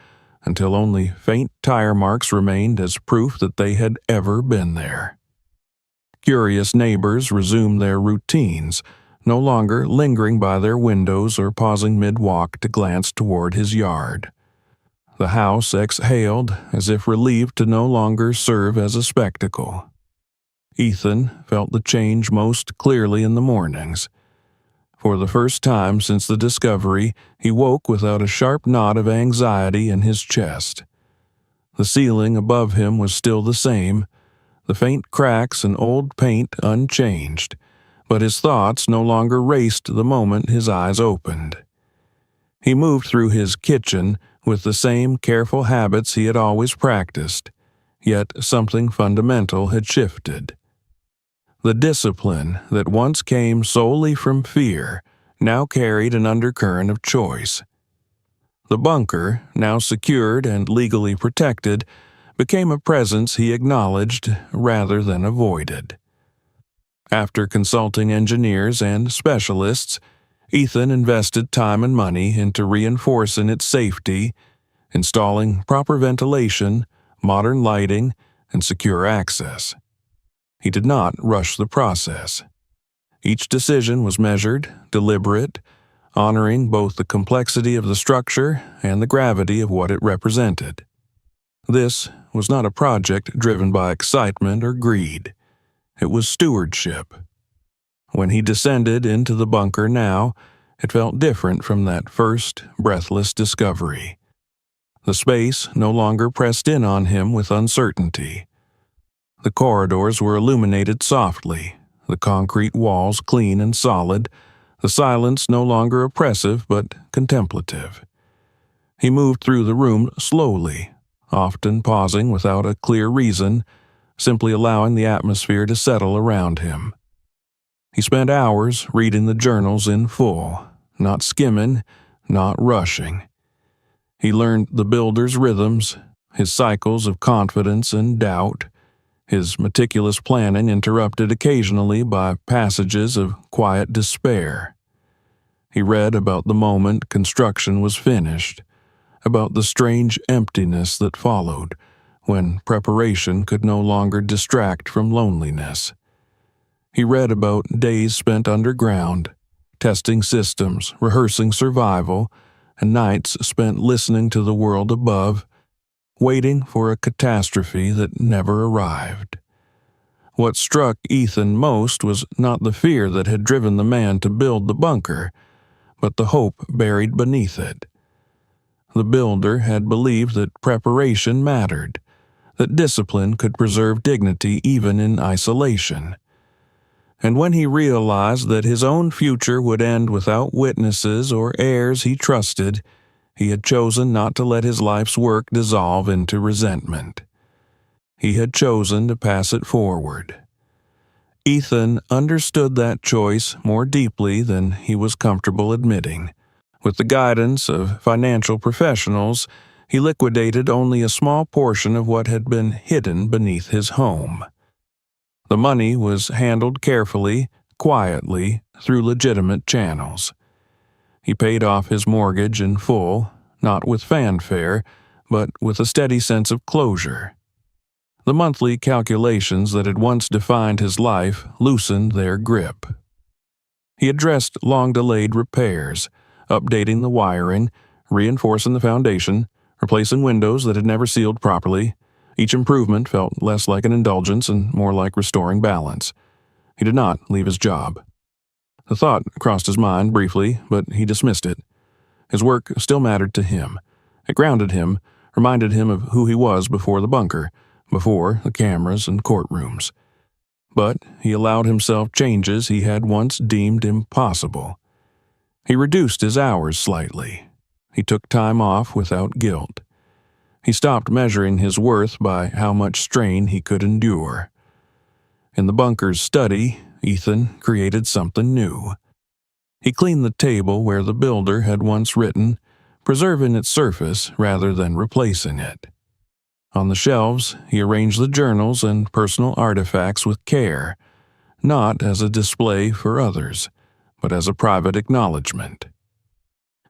until only faint tire marks remained as proof that they had ever been there. Curious neighbors resumed their routines, no longer lingering by their windows or pausing mid-walk to glance toward his yard. The house exhaled as if relieved to no longer serve as a spectacle. Ethan felt the change most clearly in the mornings. For the first time since the discovery, he woke without a sharp knot of anxiety in his chest. The ceiling above him was still the same, the faint cracks and old paint unchanged, but his thoughts no longer raced the moment his eyes opened. He moved through his kitchen with the same careful habits he had always practiced, yet something fundamental had shifted. The discipline that once came solely from fear now carried an undercurrent of choice. The bunker, now secured and legally protected, became a presence he acknowledged rather than avoided. After consulting engineers and specialists, Ethan invested time and money into reinforcing its safety, installing proper ventilation, modern lighting, and secure access. He did not rush the process. Each decision was measured, deliberate, honoring both the complexity of the structure and the gravity of what it represented. This was not a project driven by excitement or greed. It was stewardship. When he descended into the bunker now, it felt different from that first, breathless discovery. The space no longer pressed in on him with uncertainty. The corridors were illuminated softly, the concrete walls clean and solid, the silence no longer oppressive but contemplative. He moved through the room slowly, often pausing without a clear reason, simply allowing the atmosphere to settle around him. He spent hours reading the journals in full, not skimming, not rushing. He learned the builder's rhythms, his cycles of confidence and doubt, his meticulous planning interrupted occasionally by passages of quiet despair. He read about the moment construction was finished, about the strange emptiness that followed, when preparation could no longer distract from loneliness. He read about days spent underground, testing systems, rehearsing survival, and nights spent listening to the world above, waiting for a catastrophe that never arrived. What struck Ethan most was not the fear that had driven the man to build the bunker, but the hope buried beneath it. The builder had believed that preparation mattered, that discipline could preserve dignity even in isolation. And when he realized that his own future would end without witnesses or heirs he trusted, he had chosen not to let his life's work dissolve into resentment. he had chosen to pass it forward. Ethan understood that choice more deeply than he was comfortable admitting. With the guidance of financial professionals, he liquidated only a small portion of what had been hidden beneath his home. The money was handled carefully, quietly, through legitimate channels. He paid off his mortgage in full, not with fanfare, but with a steady sense of closure. The monthly calculations that had once defined his life loosened their grip. He addressed long-delayed repairs, updating the wiring, reinforcing the foundation, replacing windows that had never sealed properly. Each improvement felt less like an indulgence and more like restoring balance. He did not leave his job. The thought crossed his mind briefly, but he dismissed it. His work still mattered to him. It grounded him, reminded him of who he was before the bunker, before the cameras and courtrooms. But he allowed himself changes he had once deemed impossible. He reduced his hours slightly. He took time off without guilt. He stopped measuring his worth by how much strain he could endure. In the bunker's study, Ethan created something new. He cleaned the table where the builder had once written, preserving its surface rather than replacing it. On the shelves, he arranged the journals and personal artifacts with care, not as a display for others, but as a private acknowledgement.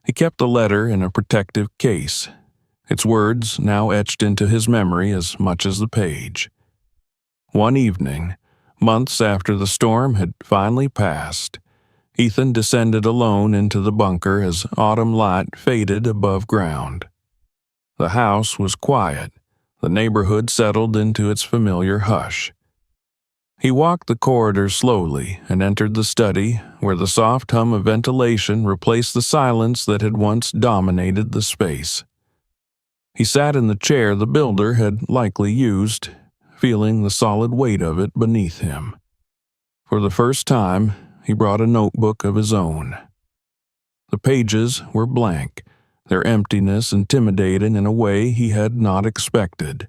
He kept the letter in a protective case, its words now etched into his memory as much as the page. One evening, months after the storm had finally passed, Ethan descended alone into the bunker as autumn light faded above ground. The house was quiet. The neighborhood settled into its familiar hush. He walked the corridor slowly and entered the study, where the soft hum of ventilation replaced the silence that had once dominated the space. He sat in the chair the builder had likely used, feeling the solid weight of it beneath him. For the first time, he brought a notebook of his own. The pages were blank, their emptiness intimidating in a way he had not expected.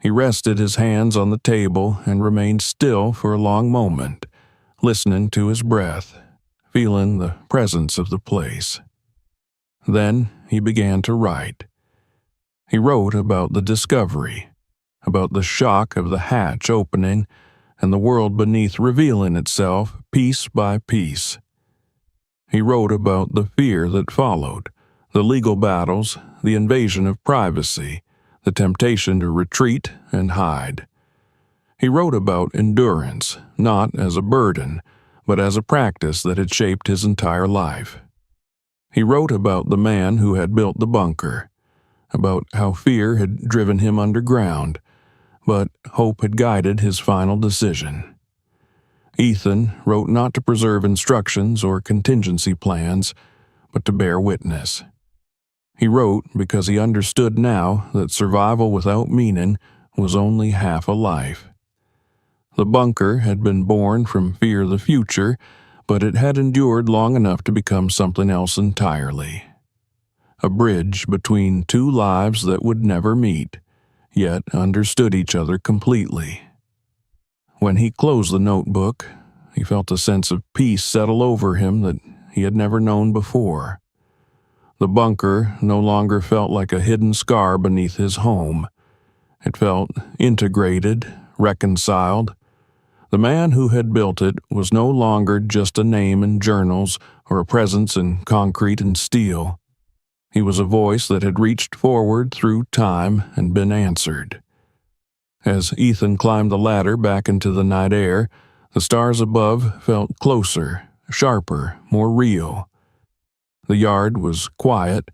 He rested his hands on the table and remained still for a long moment, listening to his breath, feeling the presence of the place. Then he began to write. He wrote about the discovery, about the shock of the hatch opening and the world beneath revealing itself piece by piece. He wrote about the fear that followed, the legal battles, the invasion of privacy, the temptation to retreat and hide. He wrote about endurance, not as a burden, but as a practice that had shaped his entire life. He wrote about the man who had built the bunker, about how fear had driven him underground, but hope had guided his final decision. Ethan wrote not to preserve instructions or contingency plans, but to bear witness. He wrote because he understood now that survival without meaning was only half a life. The bunker had been born from fear of the future, but it had endured long enough to become something else entirely. A bridge between two lives that would never meet, yet understood each other completely. When he closed the notebook, he felt a sense of peace settle over him that he had never known before. The bunker no longer felt like a hidden scar beneath his home. It felt integrated, reconciled. The man who had built it was no longer just a name in journals or a presence in concrete and steel. He was a voice that had reached forward through time and been answered. As Ethan climbed the ladder back into the night air, the stars above felt closer, sharper, more real. The yard was quiet,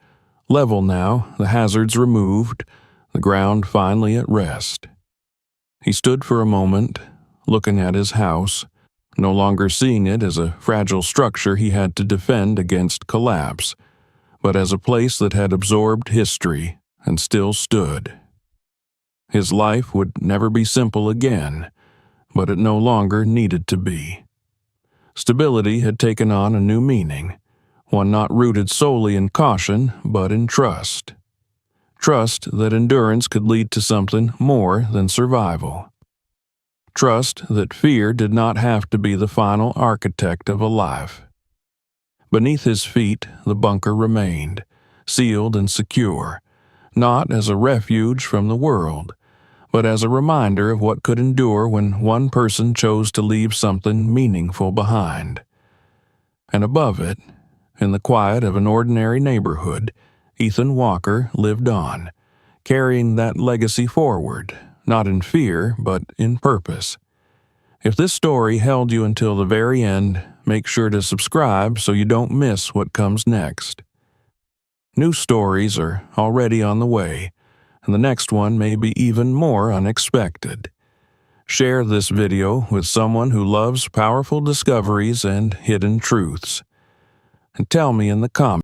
level now, the hazards removed, the ground finally at rest. He stood for a moment, looking at his house, no longer seeing it as a fragile structure he had to defend against collapse, but as a place that had absorbed history and still stood. His life would never be simple again, but it no longer needed to be. Stability had taken on a new meaning, one not rooted solely in caution, but in trust. Trust that endurance could lead to something more than survival. Trust that fear did not have to be the final architect of a life. Beneath his feet, the bunker remained, sealed and secure, not as a refuge from the world, but as a reminder of what could endure when one person chose to leave something meaningful behind. And above it, in the quiet of an ordinary neighborhood, Ethan Walker lived on, carrying that legacy forward, not in fear, but in purpose. If this story held you until the very end, make sure to subscribe so you don't miss what comes next. New stories are already on the way, and the next one may be even more unexpected. Share this video with someone who loves powerful discoveries and hidden truths. And tell me in the comments